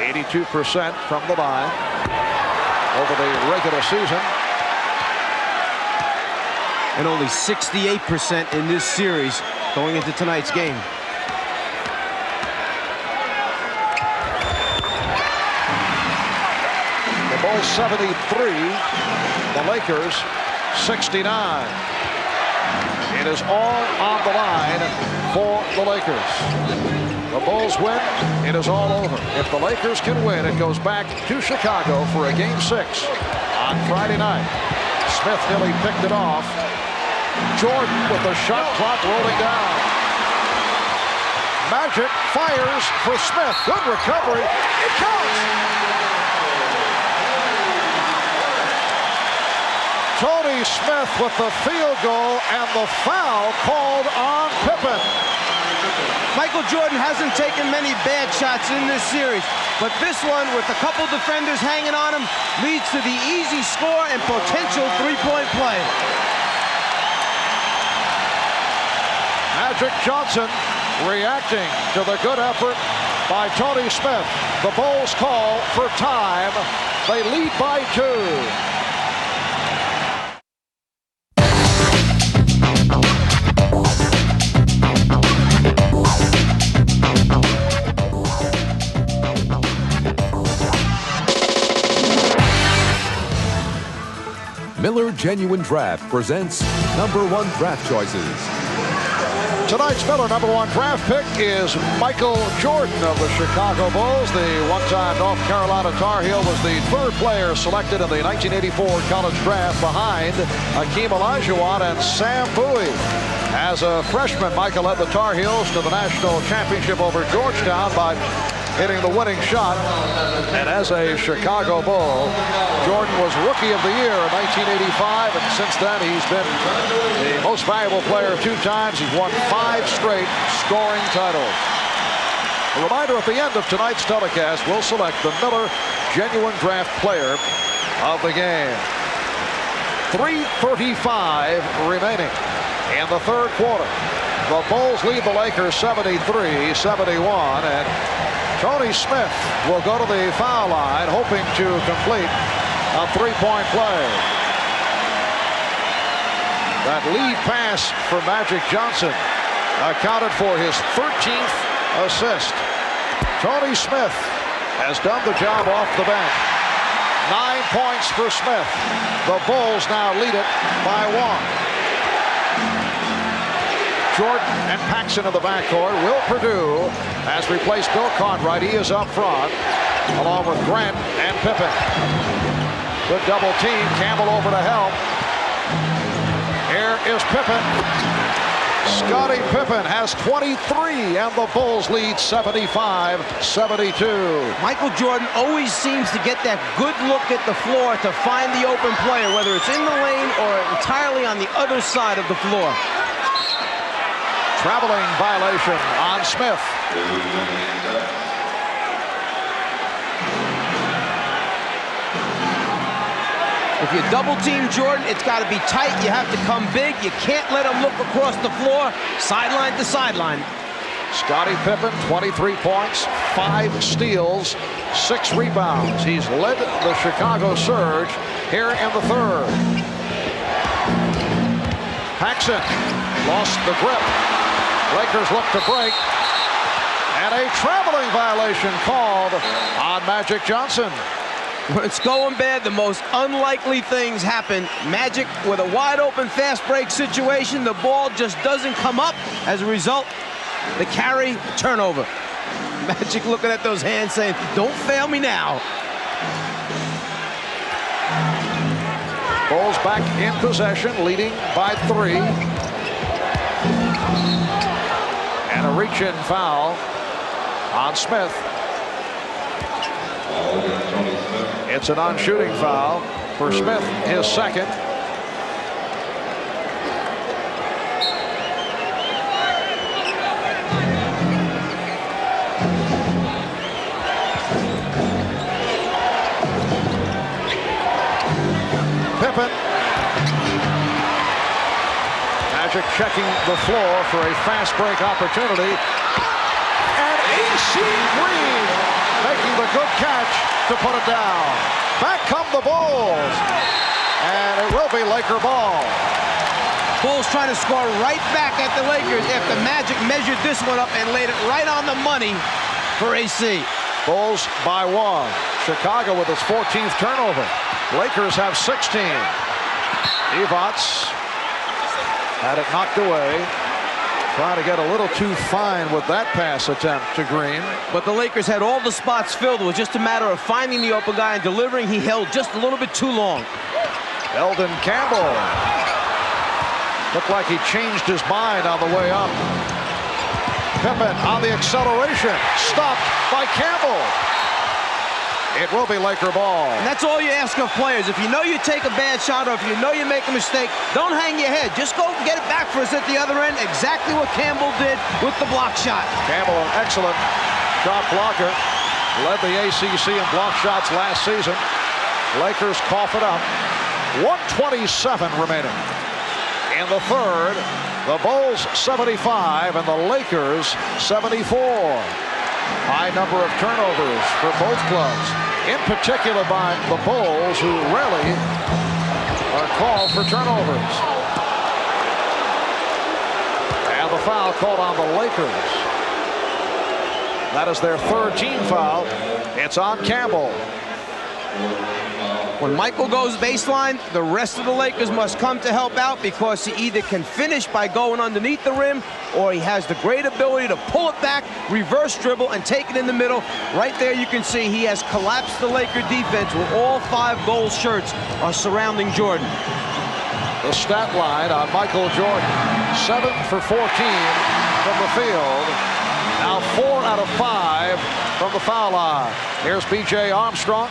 82% from the line over the regular season. And only 68% in this series going into tonight's game. The Bulls 73, the Lakers 69. It is all on the line for the Lakers. The Bulls win, it is all over. If the Lakers can win, it goes back to Chicago for a Game 6 on Friday night. Smith nearly picked it off. Jordan with the shot clock rolling down. Magic fires for Smith. Good recovery. It counts. Tony Smith with the field goal and the foul called on Pippen. Michael Jordan hasn't taken many bad shots in this series, but this one, with a couple defenders hanging on him, leads to the easy score and potential three-point play. Magic Johnson reacting to the good effort by Tony Smith. The Bulls call for time. They lead by 2. Miller Genuine Draft presents #1 draft choices. Tonight's Miller #1 draft pick is Michael Jordan of the Chicago Bulls. The one-time North Carolina Tar Heel was the 3rd player selected in the 1984 college draft behind Hakeem Olajuwon and Sam Bowie. As a freshman, Michael led the Tar Heels to the national championship over Georgetown by hitting the winning shot. And as a Chicago Bull, Jordan was Rookie of the Year in 1985, and since then he's been the most valuable player 2 times. He's won 5 straight scoring titles. A reminder, at the end of tonight's telecast, we'll select the Miller Genuine Draft Player of the game. 3:35 remaining in the third quarter. The Bulls lead the Lakers 73-71, and Tony Smith will go to the foul line, hoping to complete a 3-point play. That lead pass for Magic Johnson accounted for his 13th assist. Tony Smith has done the job off the bench. 9 points for Smith. The Bulls now lead it by 1. Jordan and Paxson in the backcourt. Will Perdue has replaced Bill Cartwright. He is up front, along with Grant and Pippen. Good double team. Campbell over to help. Here is Pippen. Scottie Pippen has 23, and the Bulls lead 75-72. Michael Jordan always seems to get that good look at the floor to find the open player, whether it's in the lane or entirely on the other side of the floor. Traveling violation on Smith. If you double team Jordan, it's got to be tight. You have to come big. You can't let him look across the floor, sideline to sideline. Scottie Pippen, 23 points, 5 steals, 6 rebounds. He's led the Chicago Surge here in the third. Paxson lost the grip. Lakers look to break. And a traveling violation called on Magic Johnson. When it's going bad, the most unlikely things happen. Magic with a wide open fast break situation. The ball just doesn't come up. As a result, the carry, turnover. Magic looking at those hands saying, don't fail me now. Bulls back in possession, leading by 3. And a reach-in foul on Smith. It's a non-shooting foul for Smith, his second. Pippen. Magic checking the floor for a fast break opportunity. And A.C. Green making the good catch to put it down. Back come the Bulls. And it will be Laker ball. Bulls trying to score right back at the Lakers after Magic measured this one up and laid it right on the money for AC. Bulls by 1. Chicago with its 14th turnover. Lakers have 16. Evots had it knocked away. Trying to get a little too fine with that pass attempt to Green. But the Lakers had all the spots filled. It was just a matter of finding the open guy and delivering. He held just a little bit too long. Eldon Campbell. Looked like he changed his mind on the way up. Pippen on the acceleration. Stopped by Campbell. It will be Laker ball. And that's all you ask of players. If you know you take a bad shot or if you know you make a mistake, don't hang your head. Just go get it back for us at the other end. Exactly what Campbell did with the block shot. Campbell, an excellent shot blocker. Led the ACC in block shots last season. Lakers cough it up. 1:27 remaining. In the third, the Bulls 75 and the Lakers 74. High number of turnovers for both clubs, in particular by the Bulls, who rarely are called for turnovers. And the foul called on the Lakers. That is their third team foul. It's on Campbell. When Michael goes baseline, the rest of the Lakers must come to help out because he either can finish by going underneath the rim or he has the great ability to pull it back, reverse dribble, and take it in the middle. Right there you can see he has collapsed the Laker defense where all 5 gold shirts are surrounding Jordan. The stat line on Michael Jordan, 7 for 14 from the field. Now 4 out of 5 from the foul line. Here's B.J. Armstrong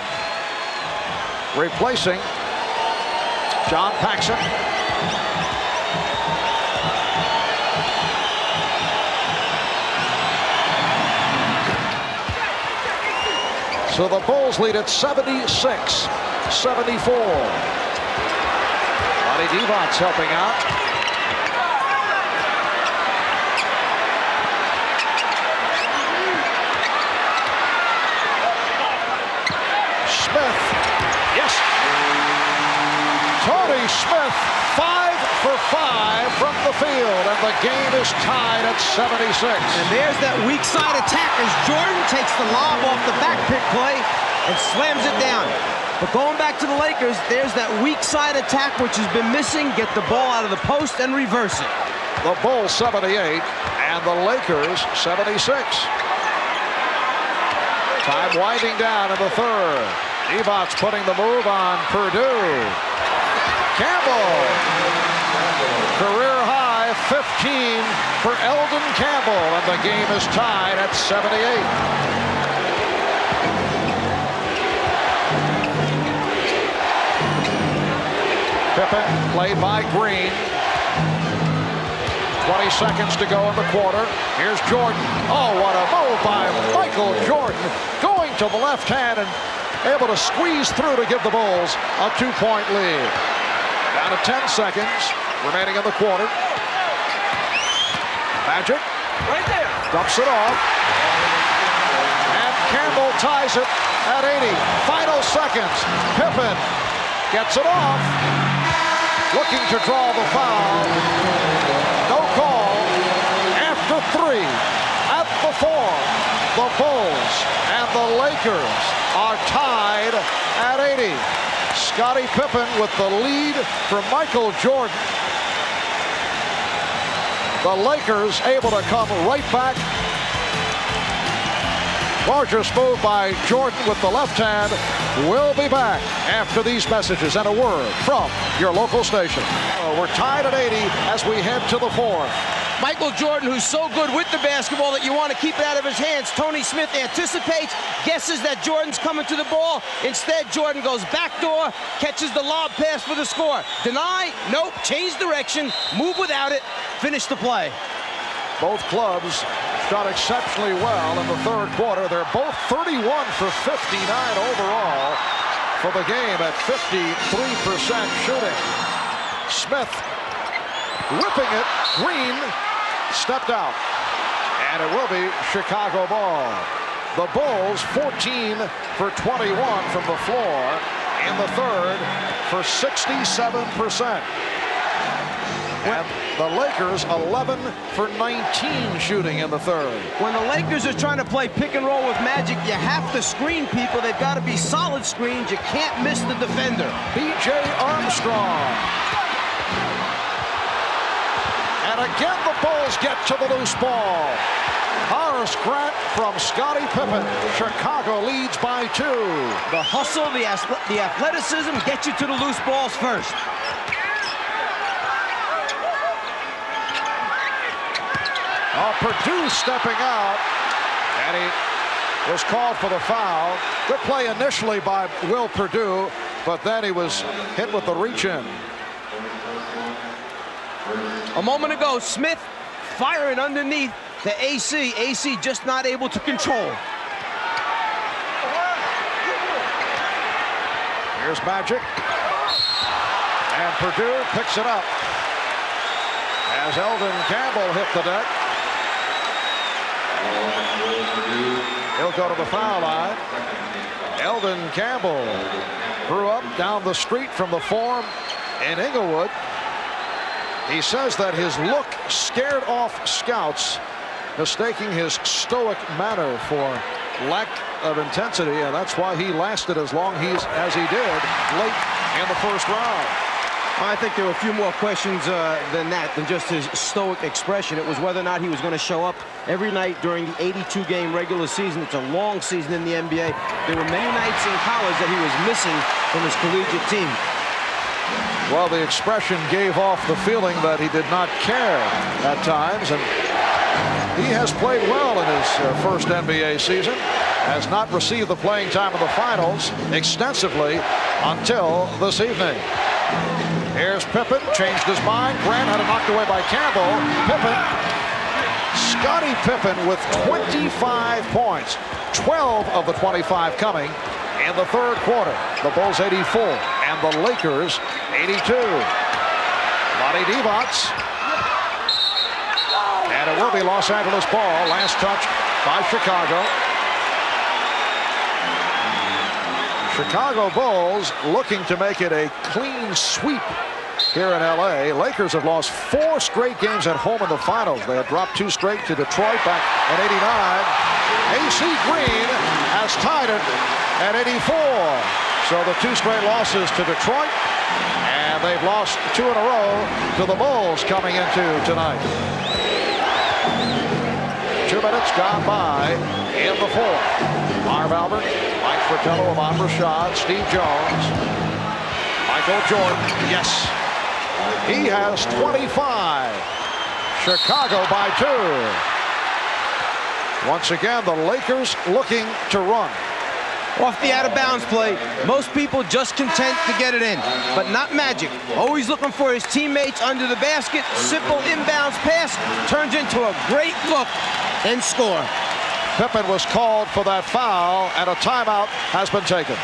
replacing John Paxson. So the Bulls lead at 76-74. Lonnie Divac helping out. Smith, yes. Tony Smith, 5 for 5 from the field, and the game is tied at 76. And there's that weak side attack as Jordan takes the lob off the back pick play and slams it down. But going back to the Lakers, there's that weak side attack which has been missing. Get the ball out of the post and reverse it. The Bulls 78 and the Lakers 76. Time winding down in the third. Divac's putting the move on Purdue. Campbell. Career high 15 for Eldon Campbell, and the game is tied at 78. Pippen played by Green. 20 seconds to go in the quarter. Here's Jordan. Oh, what a move by Michael Jordan. Going to the left hand and able to squeeze through to give the Bulls a 2-point lead. Down to 10 seconds remaining in the quarter. Magic. Right there. Dumps it off. And Campbell ties it at 80. Final seconds. Pippen gets it off. Looking to draw the foul. No call. After 3. At the 4. The Bulls and the Lakers are tied at 80. Scottie Pippen with the lead from Michael Jordan. The Lakers able to come right back. Gorgeous move by Jordan with the left hand. We'll be back after these messages and a word from your local station. We're tied at 80 as we head to the fourth. Michael Jordan, who's so good with the basketball that you want to keep it out of his hands. Tony Smith anticipates, guesses that Jordan's coming to the ball. Instead, Jordan goes backdoor, catches the lob pass for the score. Deny, nope, change direction, move without it, finish the play. Both clubs shot exceptionally well in the third quarter. They're both 31 for 59 overall for the game at 53% shooting. Smith whipping it. Green stepped out, and it will be Chicago ball. The Bulls 14 for 21 from the floor in the third for 67%. And the Lakers 11 for 19 shooting in the third. When the Lakers are trying to play pick and roll with Magic, you have to screen people. They've got to be solid screens. You can't miss the defender. B.J. Armstrong. And again, the Bulls get to the loose ball. Horace Grant from Scottie Pippen. Chicago leads by 2. The hustle, the athleticism get you to the loose balls first. Oh, Purdue stepping out. And he was called for the foul. Good play initially by Will Purdue, but then he was hit with the reach-in. A moment ago, Smith firing underneath the AC. AC just not able to control. Here's Magic. And Purdue picks it up as Eldon Campbell hit the deck. He'll go to the foul line. Eldon Campbell grew up down the street from the Forum in Inglewood. He says that his look scared off scouts, mistaking his stoic manner for lack of intensity, and that's why he lasted as long as he did late in the first round. I think there were a few more questions than just his stoic expression. It was whether or not he was going to show up every night during the 82-game regular season. It's a long season in the NBA. There were many nights in college that he was missing from his collegiate team. Well, the expression gave off the feeling that he did not care at times, and He has played well in his first NBA season. Has not received the playing time in the finals extensively until this evening. Here's Pippen, changed his mind. Grant had it knocked away by Campbell. Pippen, Scottie Pippen with 25 points. 12 of the 25 coming in the third quarter. The Bulls 84 and the Lakers 82. Vlade Divac. And it will be Los Angeles ball. Last touch by Chicago. Chicago Bulls looking to make it a clean sweep here in L.A. Lakers have lost 4 straight games at home in the finals. They had dropped 2 straight to Detroit back in '89. AC Green has tied it at 84. So the 2 straight losses to Detroit, and they've lost 2 in a row to the Bulls coming into tonight. 2 minutes gone by in the fourth. Marv Albert, Mike Fratello, Ahmad Rashad, Steve Jones, Michael Jordan. Yes, he has 25. Chicago by 2. Once again, the Lakers looking to run. Off the out-of-bounds play, most people just content to get it in, but not Magic. Always looking for his teammates under the basket. Simple inbounds pass turns into a great look and score. Pippen was called for that foul, and a timeout has been taken.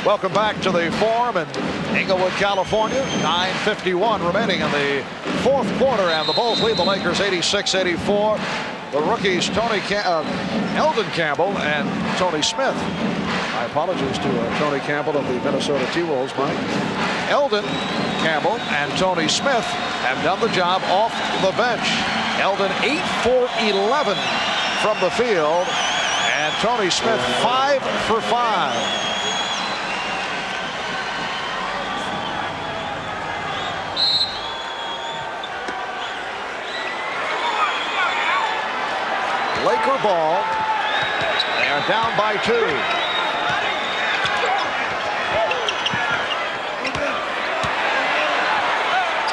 Welcome back to the Forum in Inglewood, California. 9:51 remaining in the fourth quarter, and the Bulls lead the Lakers 86-84. The rookies, Eldon Campbell and Tony Smith. My apologies to Tony Campbell of the Minnesota T-Wolves, Mike. Eldon Campbell and Tony Smith have done the job off the bench. Eldon 8 for 11 from the field, and Tony Smith 5 for 5. Laker ball. They are down by 2.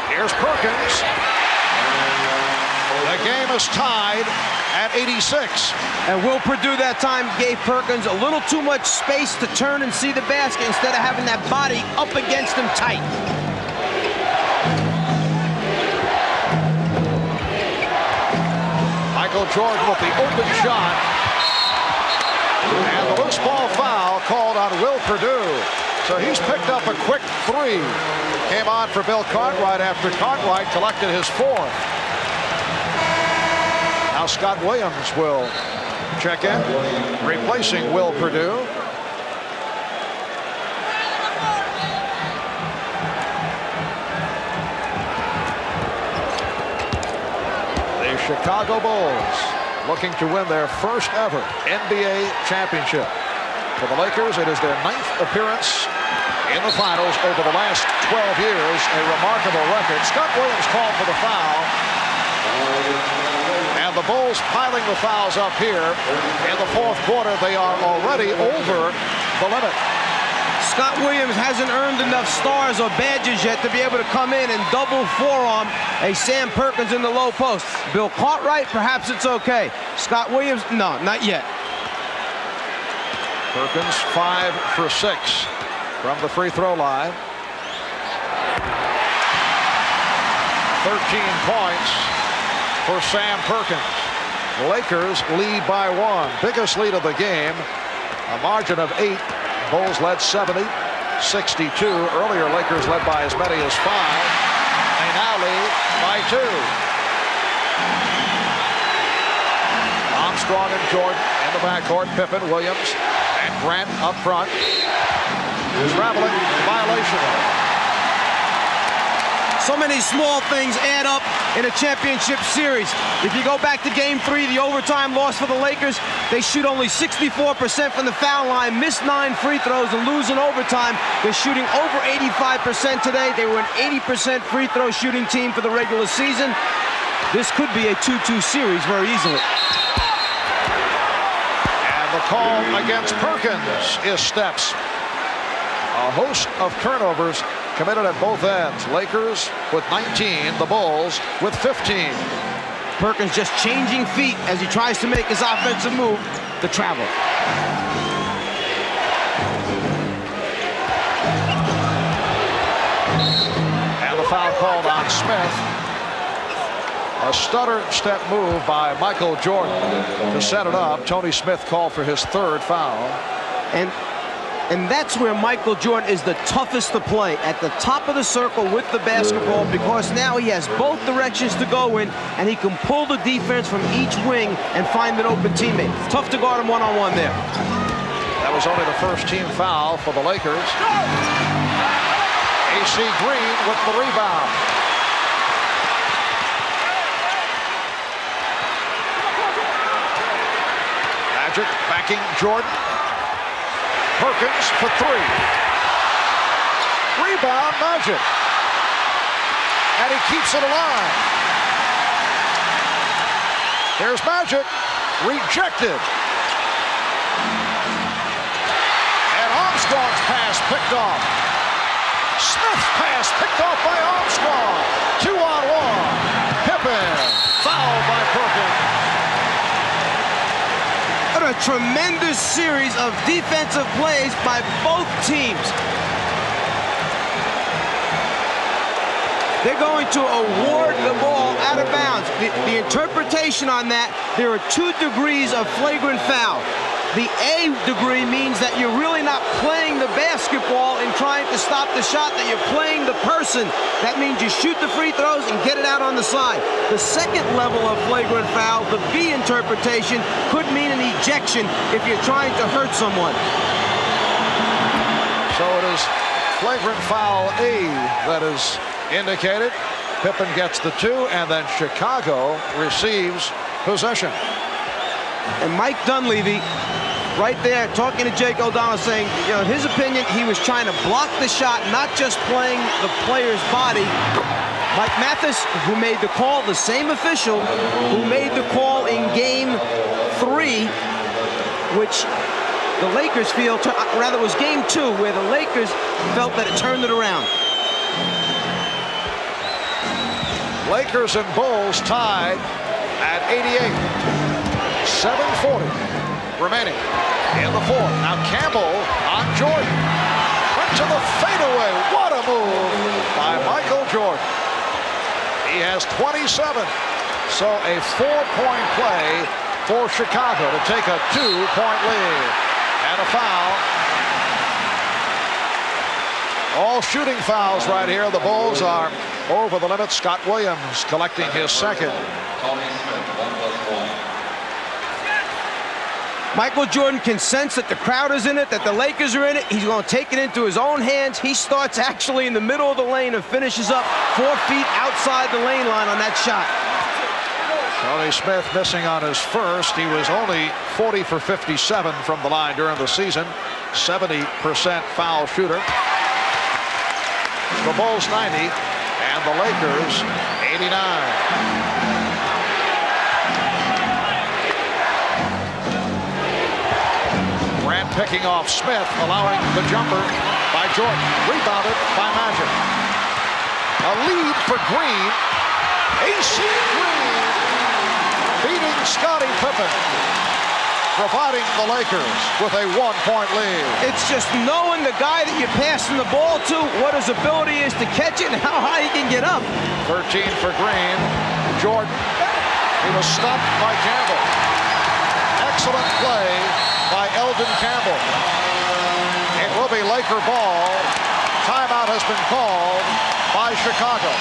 Here's Perkins. The game is tied at 86. And Will Perdue that time gave Perkins a little too much space to turn and see the basket instead of having that body up against him tight. Michael Jordan with the open shot. And the loose ball foul called on Will Perdue. So he's picked up a quick 3. Came on for Bill Cartwright after Cartwright collected his 4th. Now Scott Williams will check in, replacing Will Perdue. The Chicago Bulls looking to win their first ever NBA championship. For the Lakers, it is their 9th appearance in the finals over the last 12 years, a remarkable record. Scott Williams called for the foul. And the Bulls piling the fouls up here. In the fourth quarter, they are already over the limit. Scott Williams hasn't earned enough stars or badges yet to be able to come in and double forearm a Sam Perkins in the low post. Bill Cartwright, perhaps it's okay. Scott Williams, no, not yet. Perkins 5 for 6 from the free throw line. 13 points for Sam Perkins. The Lakers lead by 1. Biggest lead of the game. A margin of 8. Bulls led 70-62. Earlier, Lakers led by as many as 5. They now lead by 2. Armstrong and Jordan in the backcourt. Pippen, Williams, and Grant up front. Traveling violation. So many small things add up in a championship series. If you go back to Game 3, the overtime loss for the Lakers, they shoot only 64% from the foul line, miss 9 free throws, and lose in overtime. They're shooting over 85% today. They were an 80% free throw shooting team for the regular season. This could be a 2-2 series very easily. And the call against Perkins is steps. A host of turnovers committed at both ends. Lakers with 19, the Bulls with 15. Perkins just changing feet as he tries to make his offensive move, the travel. And the foul called on Smith. A stutter step move by Michael Jordan to set it up. Tony Smith called for his third foul. And that's where Michael Jordan is the toughest to play, at the top of the circle with the basketball, because now he has both directions to go in, and he can pull the defense from each wing and find an open teammate. Tough to guard him one-on-one there. That was only the first team foul for the Lakers. AC Green with the rebound. Magic backing Jordan. Perkins for three. Rebound, Magic. And he keeps it alive. Here's Magic. Rejected. And Armstrong's pass picked off. Smith's pass picked off by Armstrong. 2-on-1. Pippen. Fouled by Perkins. What a tremendous series of defensive plays by both teams. They're going to award the ball out of bounds. The interpretation on that, there are 2 degrees of flagrant foul. The A degree means that you're really not playing the basketball and trying to stop the shot, that you're playing the person. That means you shoot the free throws and get it out on the side. The second level of flagrant foul, the B interpretation, could mean an ejection if you're trying to hurt someone. So it is flagrant foul A that is indicated. Pippen gets the 2, and then Chicago receives possession. And Mike Dunleavy, right there, talking to Jake O'Donnell, saying, you know, in his opinion, he was trying to block the shot, not just playing the player's body. Mike Mathis, who made the call, the same official who made the call in Game 3, which the Lakers feel, rather it was Game 2, where the Lakers felt that it turned it around. Lakers and Bulls tied at 88. 7:40 remaining in the fourth. Now Campbell on Jordan. Went to the fadeaway. What a move by Michael Jordan. He has 27. So a 4-point play for Chicago to take a 2-point lead. And a foul. All shooting fouls right here. The Bulls are over the limit. Scott Williams collecting his second. Michael Jordan can sense that the crowd is in it, that the Lakers are in it. He's going to take it into his own hands. He starts actually in the middle of the lane and finishes up 4 feet outside the lane line on that shot. Tony Smith missing on his first. He was only 40 for 57 from the line during the season. 70% foul shooter. The Bulls 90 and the Lakers 89. Grant picking off Smith, allowing the jumper by Jordan. Rebounded by Magic. A lead for Green. AC Green beating Scottie Pippen, providing the Lakers with a 1-point lead. It's just knowing the guy that you're passing the ball to, what his ability is to catch it and how high he can get up. 13 for Green. Jordan. He was stopped by Campbell. Excellent play by Eldon Campbell. It will be Laker ball. Timeout has been called by Chicago.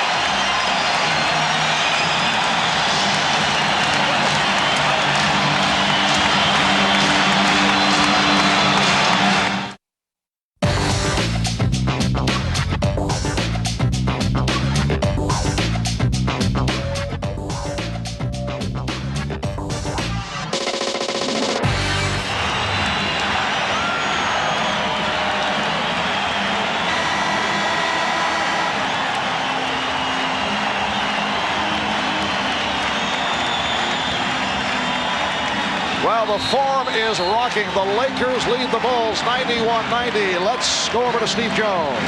Well, the Forum is rocking. The Lakers lead the Bulls 91-90. Let's go over to Steve Jones.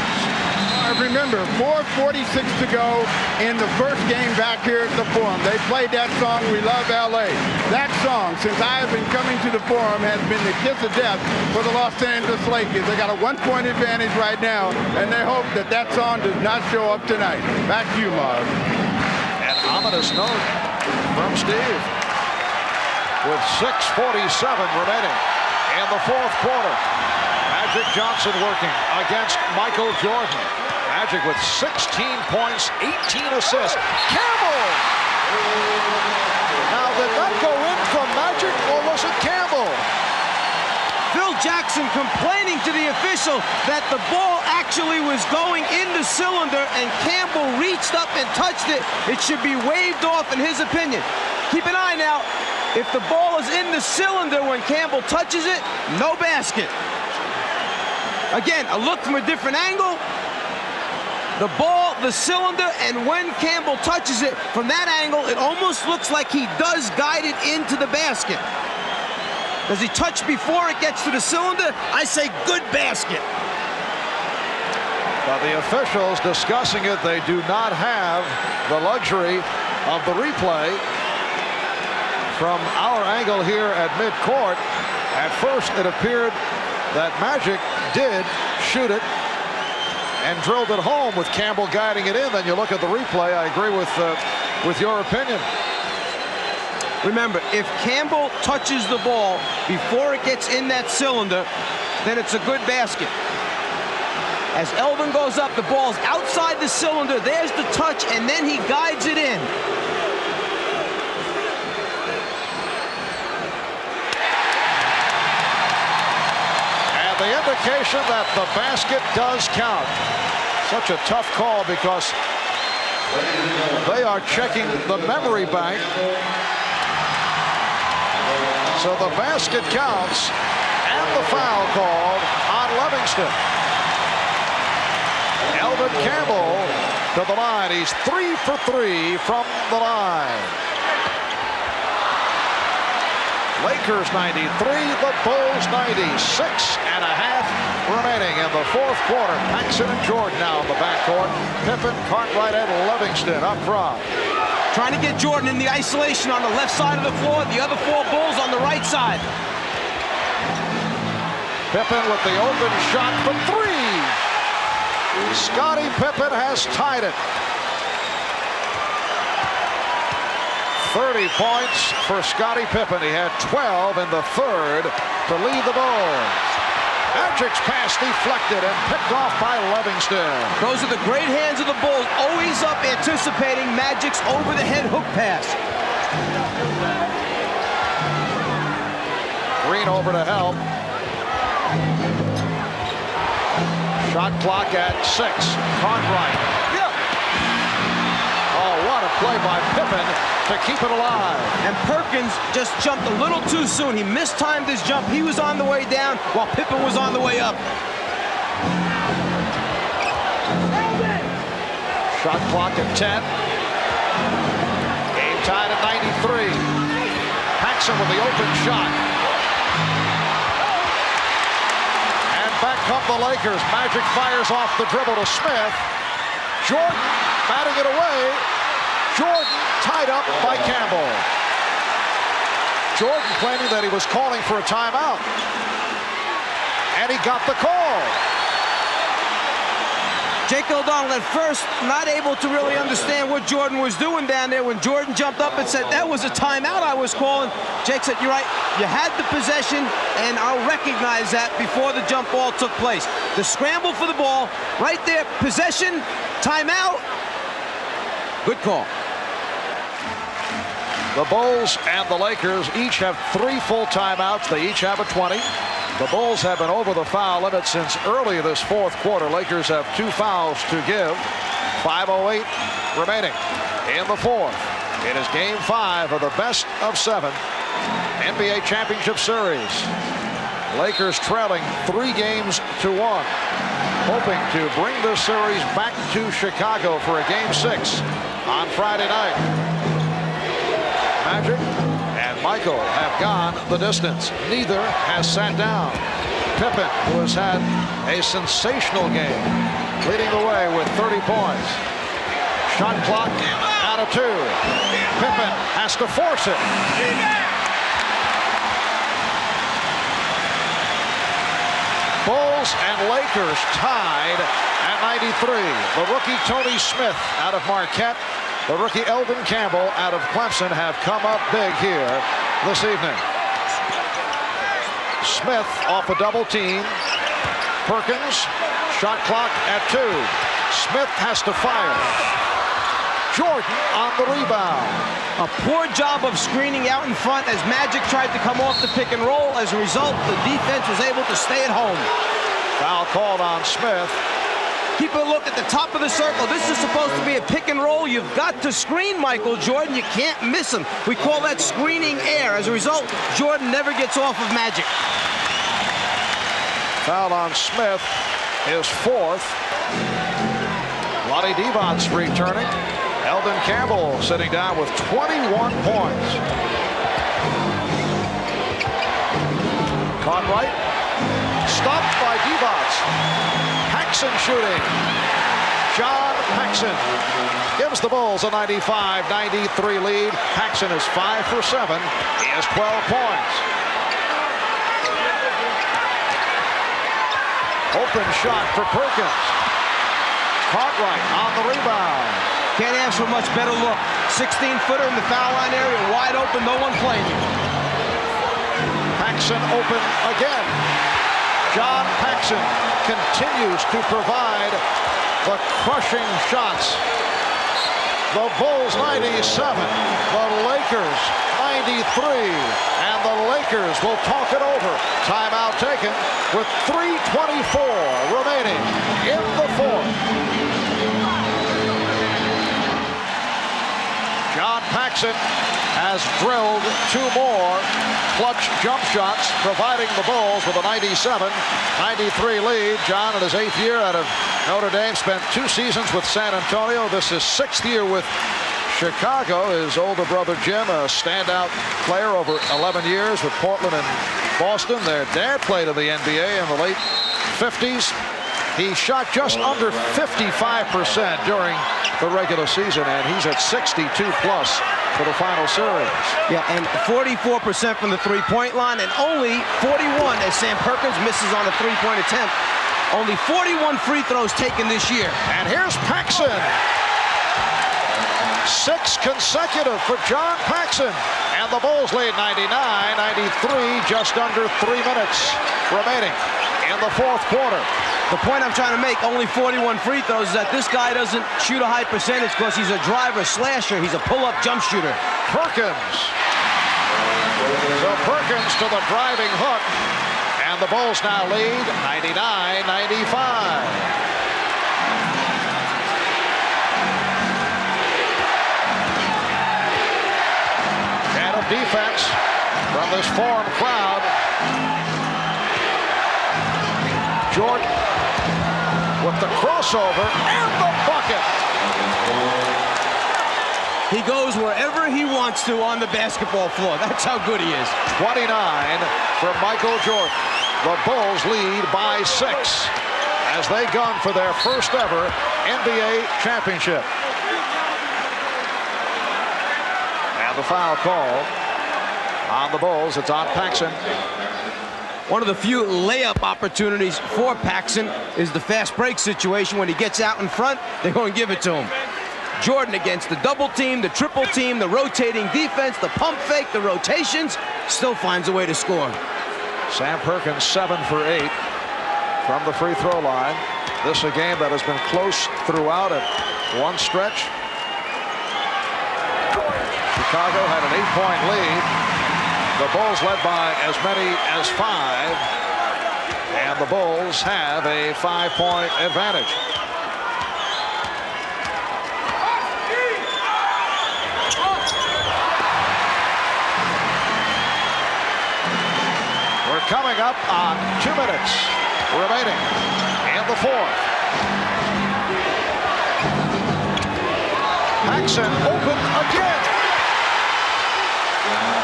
Remember, 4:46 to go in the first game back here at the Forum. They played that song, We Love L.A. That song, since I have been coming to the Forum, has been the kiss of death for the Los Angeles Lakers. They got a 1-point advantage right now, and they hope that that song does not show up tonight. Back to you, Marv. An ominous note from Steve with 6:47 remaining in the fourth quarter. Magic Johnson working against Michael Jordan. Magic with 16 points, 18 assists. Campbell! Now, did that go in from Magic, or was it Campbell? Phil Jackson complaining to the official that the ball actually was going in the cylinder and Campbell reached up and touched it. It should be waved off in his opinion. Keep an eye now. If the ball is in the cylinder when Campbell touches it, no basket. Again, a look from a different angle. The ball, the cylinder, and when Campbell touches it from that angle, it almost looks like he does guide it into the basket. Does he touch before it gets to the cylinder? I say good basket. But the officials discussing it, they do not have the luxury of the replay from our angle here at midcourt. At first, it appeared that Magic did shoot it and drilled it home with Campbell guiding it in. Then you look at the replay. I agree with your opinion. Remember, if Campbell touches the ball before it gets in that cylinder, then it's a good basket. As Elvin goes up, the ball's outside the cylinder. There's the touch, and then he guides it in. And the indication that the basket does count. Such a tough call because they are checking the memory bank. So the basket counts, and the foul called on Livingston. Elvin Campbell to the line. He's 3 for 3 from the line. Lakers 93, the Bulls 96 and a half remaining in the fourth quarter. Paxson and Jordan now in the backcourt. Pippen, Cartwright, and Livingston up front. Trying to get Jordan in the isolation on the left side of the floor. The other four Bulls on the right side. Pippen with the open shot for three. Scottie Pippen has tied it. 30 points for Scottie Pippen. He had 12 in the third to lead the Bulls. Magic's pass deflected and picked off by Livingston. Those are the great hands of the Bulls, always up anticipating Magic's over-the-head hook pass. Green over to help. Shot clock at 6. Cartwright. Yep. Oh, what a play by Pippen to keep it alive. And Perkins just jumped a little too soon. He mistimed his jump. He was on the way down while Pippen was on the way up. Shot clock at 10. Game tied at 93. Paxson with the open shot. And back come the Lakers. Magic fires off the dribble to Smith. Jordan batting it away. Jordan tied up by Campbell. Jordan claiming that he was calling for a timeout. And he got the call. Jake O'Donnell at first not able to really understand what Jordan was doing down there. When Jordan jumped up and said, that was a timeout I was calling, Jake said, you're right, you had the possession, and I'll recognize that before the jump ball took place. The scramble for the ball, right there, possession, timeout, good call. The Bulls and the Lakers each have 3 full timeouts. They each have a 20. The Bulls have been over the foul limit since early this fourth quarter. Lakers have 2 fouls to give. 5:08 remaining in the fourth. It is game 5 of the best of 7 NBA Championship Series. Lakers trailing 3 games to 1. Hoping to bring this series back to Chicago for a game 6 on Friday night. Magic and Michael have gone the distance. Neither has sat down. Pippen, who has had a sensational game, leading the way with 30 points. Shot clock out of 2. Pippen has to force it. Bulls and Lakers tied at 93. The rookie Tony Smith out of Marquette, the rookie Eldon Campbell out of Clemson have come up big here this evening. Smith off a double team. Perkins, shot clock at 2. Smith has to fire. Jordan on the rebound. A poor job of screening out in front as Magic tried to come off the pick and roll. As a result, the defense was able to stay at home. Foul called on Smith. Keep a look at the top of the circle. This is supposed to be a pick and roll. You've got to screen Michael Jordan. You can't miss him. We call that screening air. As a result, Jordan never gets off of Magic. Foul on Smith, his 4th. Lonnie Devon's returning. Eldon Campbell sitting down with 21 points. Caught right. Stopped by Devon. Paxson shooting. John Paxson gives the Bulls a 95-93 lead. Paxson is 5 for 7. He has 12 points. Open shot for Perkins. Cartwright on the rebound. Can't ask for a much better look. 16-footer in the foul line area, wide open, no one playing you. Paxson open again. John Paxson continues to provide the crushing shots. The Bulls 97, the Lakers 93, and the Lakers will talk it over. Timeout taken with 3:24 remaining in the 4th. John Paxson has drilled 2 more clutch jump shots, providing the Bulls with a 97-93 lead. John, in his 8th year out of Notre Dame, spent 2 seasons with San Antonio. This is 6th year with Chicago. His older brother Jim, a standout player over 11 years with Portland and Boston. Their dad played in the NBA in the late 50s. He shot just under 55% during the regular season, and he's at 62+ for the final series. Yeah, and 44% from the three-point line, and only 41 as Sam Perkins misses on a three-point attempt. Only 41 free throws taken this year. And here's Paxson. 6 consecutive for John Paxson. And the Bulls lead 99-93, just under 3 minutes remaining in the 4th quarter. The point I'm trying to make, only 41 free throws, is that this guy doesn't shoot a high percentage because he's a driver slasher. He's a pull-up jump shooter. Perkins. So Perkins to the driving hook. And the Bulls now lead 99-95. And of defense from this foreign crowd. Jordan with the crossover and the bucket. He goes wherever he wants to on the basketball floor. That's how good he is. 29 for Michael Jordan. The Bulls lead by 6 as they gun for their first ever NBA championship. And the foul call on the Bulls. It's on Paxson. One of the few layup opportunities for Paxson is the fast break situation. When he gets out in front, they're going to give it to him. Jordan against the double team, the triple team, the rotating defense, the pump fake, the rotations, still finds a way to score. Sam Perkins 7 for 8 from the free throw line. This a game that has been close throughout at one stretch. Chicago had an 8-point lead. The Bulls led by as many as 5, and the Bulls have a 5-point advantage. We're coming up on 2 minutes remaining in the 4th. Paxson open again.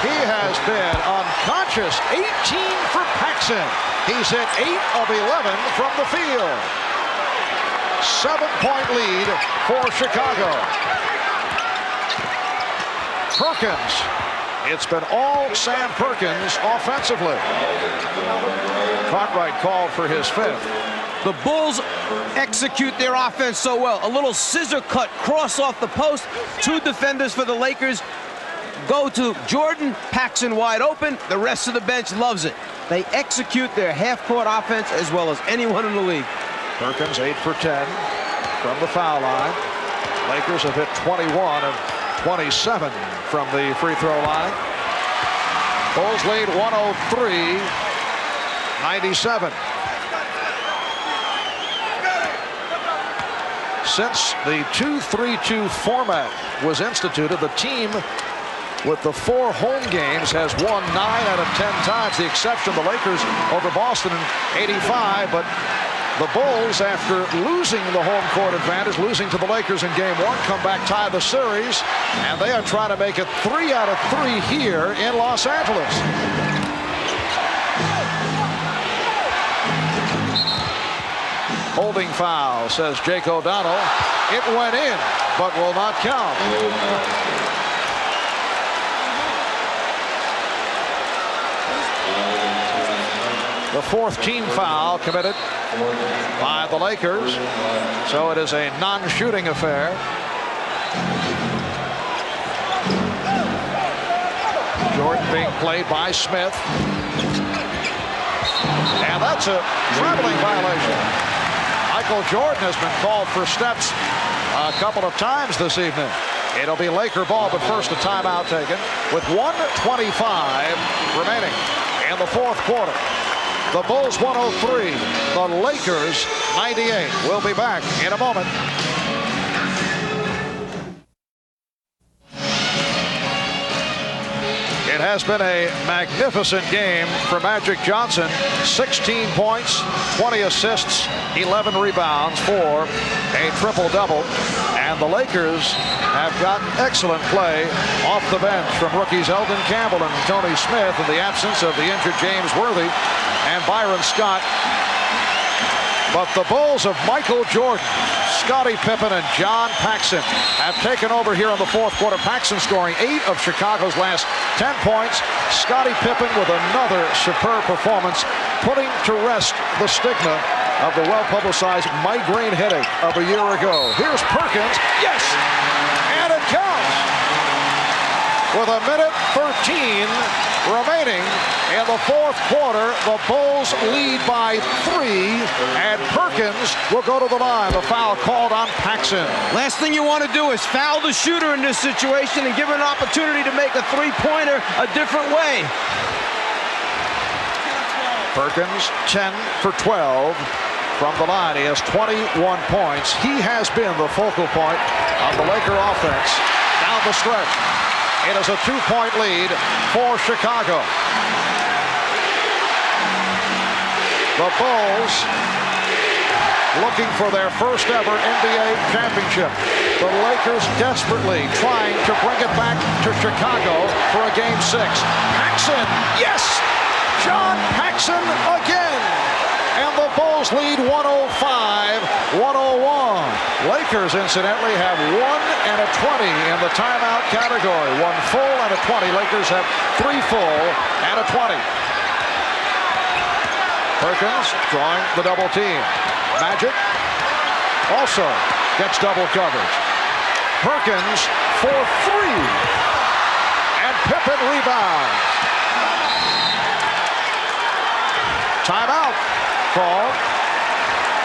He has been unconscious. 18 for Paxson. He's hit 8 of 11 from the field. 7-point lead for Chicago. Perkins. It's been all Sam Perkins offensively. Cartwright called for his 5th. The Bulls execute their offense so well. A little scissor cut cross off the post. 2 defenders for the Lakers go to Jordan. Paxson wide open. The rest of the bench loves it. They execute their half-court offense as well as anyone in the league. Perkins 8 for 10 from the foul line. Lakers have hit 21 of 27 from the free throw line. Bulls lead 103-97. Since the 2-3-2 format was instituted, the team with the 4 home games has won 9 out of 10 times. The exception, the Lakers over Boston in '85, but the Bulls, after losing the home court advantage, losing to the Lakers in Game 1, come back, tie the series, and they are trying to make it 3 out of 3 here in Los Angeles. Holding foul, says Jake O'Donnell. It went in, but will not count. The 4th team foul committed by the Lakers, so it is a non-shooting affair. Jordan being played by Smith, and that's a traveling violation. Michael Jordan has been called for steps a couple of times this evening. It'll be Laker ball, but first a timeout taken with 1:25 remaining in the 4th quarter. The Bulls 103, the Lakers 98. We'll be back in a moment. It has been a magnificent game for Magic Johnson. 16 points, 20 assists, 11 rebounds for a triple-double. And the Lakers have got excellent play off the bench from rookies Eldon Campbell and Tony Smith in the absence of the injured James Worthy and Byron Scott. But the Bulls of Michael Jordan, Scottie Pippen, and John Paxson have taken over here in the 4th quarter. Paxson scoring 8 of Chicago's last 10 points. Scottie Pippen with another superb performance, putting to rest the stigma of the well-publicized migraine headache of a year ago. Here's Perkins. Yes! And it counts! With a minute 13 remaining in the 4th quarter, the Bulls lead by 3, and Perkins will go to the line. The foul called on Paxson. Last thing you want to do is foul the shooter in this situation and give him an opportunity to make a 3-pointer a different way. Perkins 10 for 12 from the line. He has 21 points. He has been the focal point of the Laker offense down the stretch. It is a 2-point lead for Chicago. The Bulls looking for their first ever NBA championship. The Lakers desperately trying to bring it back to Chicago for a Game 6. Paxson, yes! John Paxson again! And the Bulls lead 105-101. Lakers, incidentally, have 1 and a 20 in the timeout category. 1 full and a 20. Lakers have 3 full and a 20. Perkins drawing the double team. Magic also gets double coverage. Perkins for 3. And Pippen rebounds. Timeout called.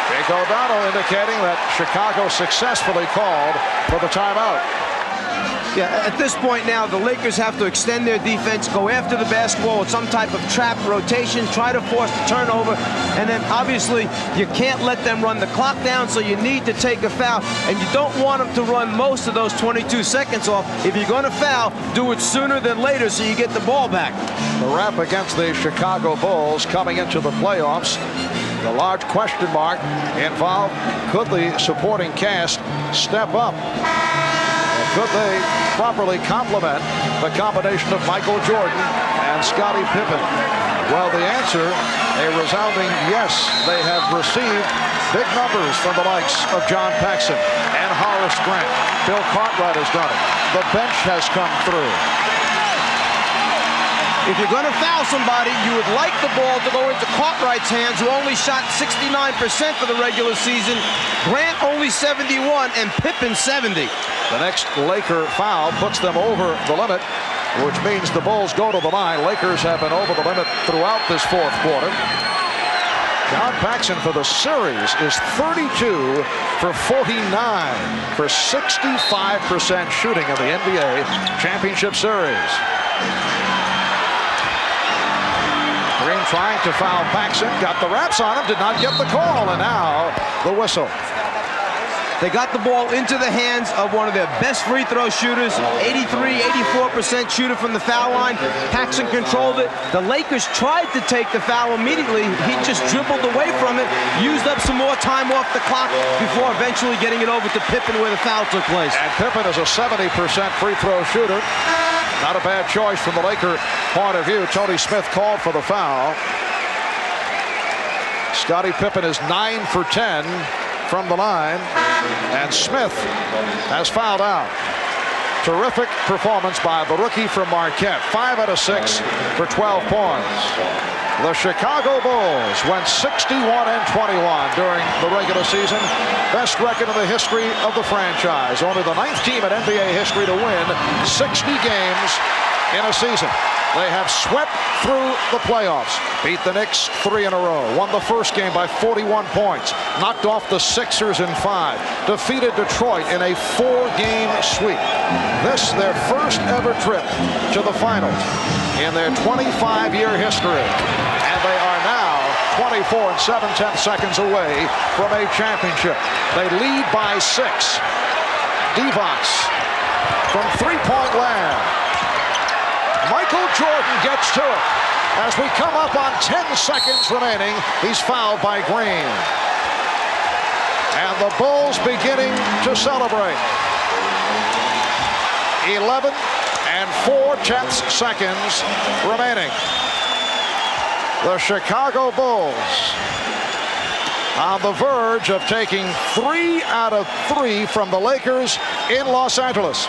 Jake O'Donnell indicating that Chicago successfully called for the timeout. Yeah, at this point now, the Lakers have to extend their defense, go after the basketball with some type of trap rotation, try to force the turnover, and then obviously you can't let them run the clock down, so you need to take a foul, and you don't want them to run most of those 22 seconds off. If you're going to foul, do it sooner than later so you get the ball back. The rap against the Chicago Bulls coming into the playoffs. The large question mark involved, could the supporting cast step up? Could they properly complement the combination of Michael Jordan and Scottie Pippen? Well, the answer, a resounding yes. They have received Big numbers from the likes of John Paxson and Horace Grant. Bill Cartwright has done it. The bench has come through. If you're going to foul somebody, you would like the ball to go into Cartwright's hands, who only shot 69% for the regular season. Grant only 71, and Pippen 70. The next Laker foul puts them over the limit, which means the Bulls go to the line. Lakers have been over the limit throughout this fourth quarter. John Paxson for the series is 32 for 49 for 65% shooting in the NBA Championship Series. Green trying to foul Paxson, got the wraps on him, did not get the call, and now the whistle. They got the ball into the hands of one of their best free throw shooters, 83, 84% shooter from the foul line. Paxson controlled it. The Lakers tried to take the foul immediately. He just dribbled away from it, used up some more time off the clock before eventually getting it over to Pippen where the foul took place. And Pippen is a 70% free throw shooter. Not a bad choice from the Laker point of view. Tony Smith called for the foul. Scottie Pippen is 9 for 10 from the line, and Smith has fouled out. Terrific performance by the rookie from Marquette. 5 out of 6 for 12 points. The Chicago Bulls went 61-21 during the regular season. Best record in the history of the franchise. Only the 9th team in NBA history to win 60 games in a season. They have swept through the playoffs. Beat the Knicks 3 in a row. Won the first game by 41 points. Knocked off the Sixers in 5. Defeated Detroit in a 4-game sweep. This their first ever trip to the finals in their 25-year history. And they are now 24 7/10 seconds away from a championship. They lead by 6. Divac from three-point land. Michael Jordan gets to it. As we come up on 10 seconds remaining, he's fouled by Green. And the Bulls beginning to celebrate. 11 4/10 seconds remaining. The Chicago Bulls on the verge of taking 3 out of 3 from the Lakers in Los Angeles.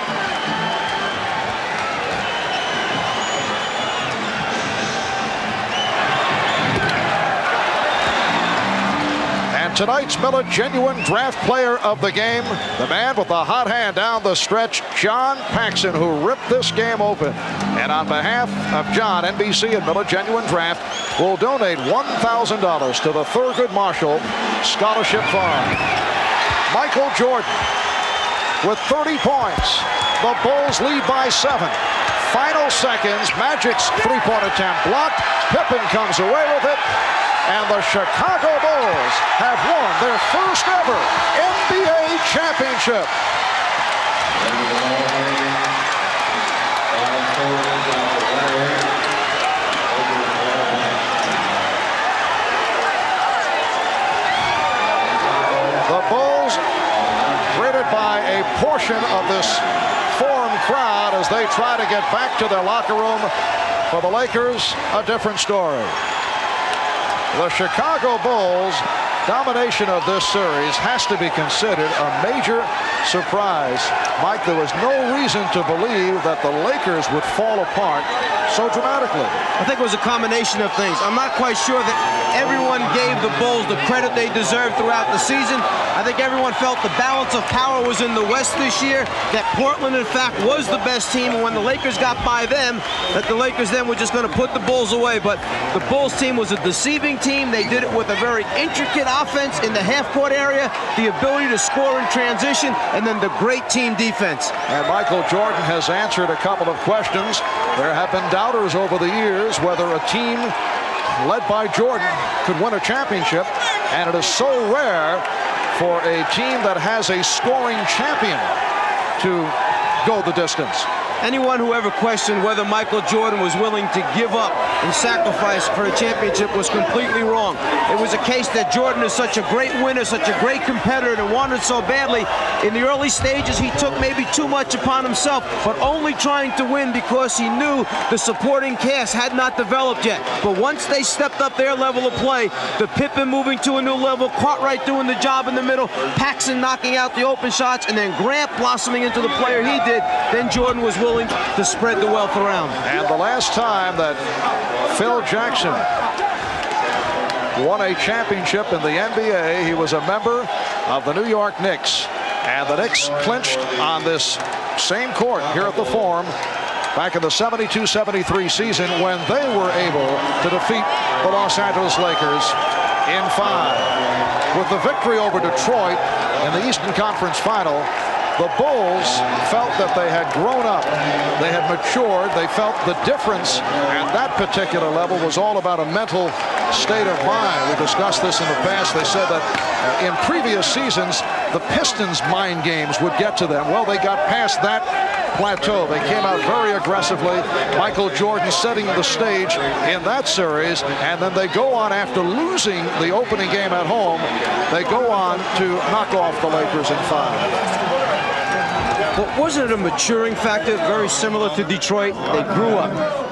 Tonight's Miller Genuine Draft Player of the Game, the man with the hot hand down the stretch, John Paxson, who ripped this game open. And on behalf of John, NBC and Miller Genuine Draft will donate $1,000 to the Thurgood Marshall Scholarship Fund. Michael Jordan with 30 points. The Bulls lead by 7. Final seconds, Magic's three-point attempt blocked. Pippen comes away with it. And the Chicago Bulls have won their first ever NBA championship. The Bulls, greeted by a portion of this Forum crowd as they try to get back to their locker room. For the Lakers, a different story. The Chicago Bulls' domination of this series has to be considered a major surprise. Mike, there was no reason to believe that the Lakers would fall apart so dramatically. I think it was a combination of things. I'm not quite sure that everyone gave the Bulls the credit they deserved throughout the season. I think everyone felt the balance of power was in the West this year, that Portland, in fact, was the best team, and when the Lakers got by them, that the Lakers then were just going to put the Bulls away. But the Bulls team was a deceiving team. They did it with a very intricate offense in the half-court area, the ability to score in transition, and then the great team defense. And Michael Jordan has answered a couple of questions. There have been doubters over the years whether a team led by Jordan could win a championship, and it is so rare for a team that has a scoring champion to go the distance. Anyone who ever questioned whether Michael Jordan was willing to give up and sacrifice for a championship was completely wrong. It was a case that Jordan is such a great winner, such a great competitor, and wanted so badly. In the early stages, he took maybe too much upon himself, but only trying to win because he knew the supporting cast had not developed yet. But once they stepped up their level of play, the Pippen moving to a new level, Cartwright doing the job in the middle, Paxson knocking out the open shots, and then Grant blossoming into the player he did, then Jordan was willing to spread the wealth around. And the last time that Phil Jackson won a championship in the NBA, he was a member of the New York Knicks. And the Knicks clinched on this same court here at the Forum back in the 72-73 season when they were able to defeat the Los Angeles Lakers in 5. With the victory over Detroit in the Eastern Conference Final, the Bulls felt that they had grown up, they had matured, they felt the difference, and that particular level was all about a mental state of mind. We discussed this in the past. They said that in previous seasons, the Pistons' mind games would get to them. Well, they got past that plateau. They came out very aggressively. Michael Jordan setting the stage in that series, and then they go on after losing the opening game at home. They go on to knock off the Lakers in 5. But wasn't it a maturing factor, very similar to Detroit? They grew up.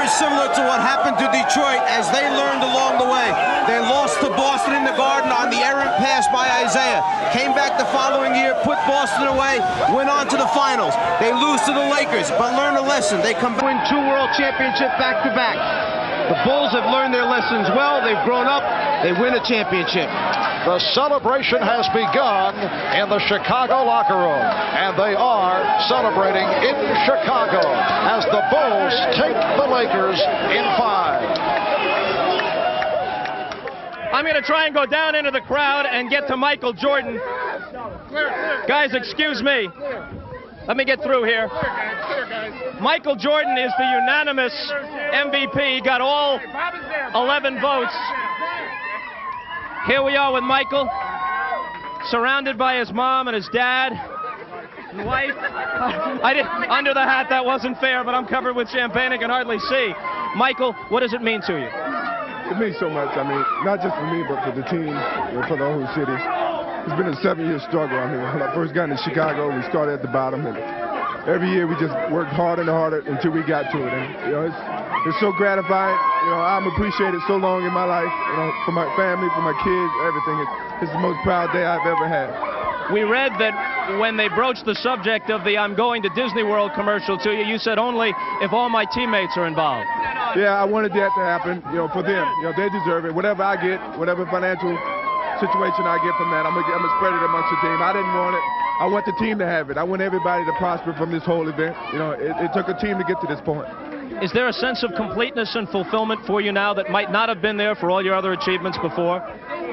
Similar to what happened to Detroit as they learned along the way. They lost to Boston in the Garden on the errant pass by Isaiah. Came back the following year, put Boston away, went on to the finals. They lose to the Lakers, but learn a lesson. They come win 2 world championships back-to-back. The Bulls have learned their lessons well. They've grown up. They win a championship. The celebration has begun in the Chicago locker room, and they are celebrating in Chicago as the Bulls take the Lakers in 5. I'm going to try and go down into the crowd and get to Michael Jordan. Guys, excuse me. Let me get through here. Michael Jordan is the unanimous MVP. He got all 11 votes. Here we are with Michael, surrounded by his mom and his dad and wife. Under the hat, that wasn't fair, but I'm covered with champagne. I can hardly see. Michael, what does it mean to you? It means so much. I mean, not just for me, but for the team, for the whole city. It's been a 7-year struggle. I mean, when I first got into Chicago, we started at the bottom, and every year we just worked harder and harder until we got to it. And it's so gratifying. I'm appreciated so long in my life. For my family, for my kids, everything. It's the most proud day I've ever had. We read that when they broached the subject of the "I'm going to Disney World" commercial to you, you said only if all my teammates are involved. Yeah, I wanted that to happen. For them. They deserve it. Whatever I get, whatever financial situation I get from that, I'm gonna spread it amongst the team. I didn't want it. I want the team to have it. I want everybody to prosper from this whole event. It took a team to get to this point. Is there a sense of completeness and fulfillment for you now that might not have been there for all your other achievements before?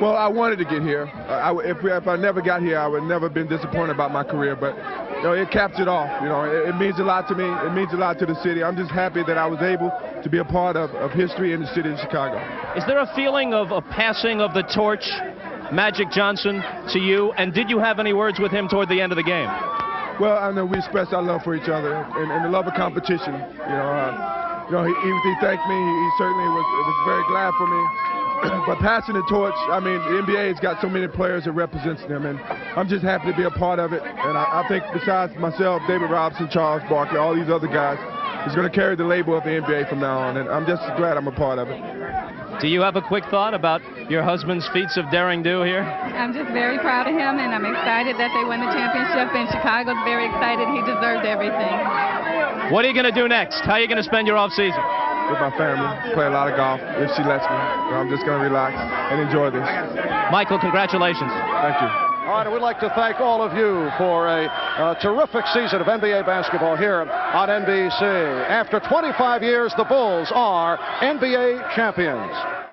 Well, I wanted to get here. If I never got here, I would never have been disappointed about my career. But it caps it off. It means a lot to me. It means a lot to the city. I'm just happy that I was able to be a part of history in the city of Chicago. Is there a feeling of a passing of the torch, Magic Johnson, to you? And did you have any words with him toward the end of the game? Well, I know we expressed our love for each other and the love of competition. He thanked me. He certainly was very glad for me. But passing the torch, I mean, the NBA has got so many players that represents them, and I'm just happy to be a part of it. And I think besides myself, David Robinson, Charles Barkley, all these other guys, is going to carry the label of the NBA from now on, and I'm just glad I'm a part of it. Do you have a quick thought about your husband's feats of daring do here? I'm just very proud of him, and I'm excited that they won the championship, and Chicago's very excited. He deserved everything. What are you going to do next? How are you going to spend your off-season? With my family, play a lot of golf, if she lets me. I'm just going to relax and enjoy this. Michael, congratulations. Thank you. All right, and we'd like to thank all of you for a terrific season of NBA basketball here on NBC. After 25 years, the Bulls are NBA champions.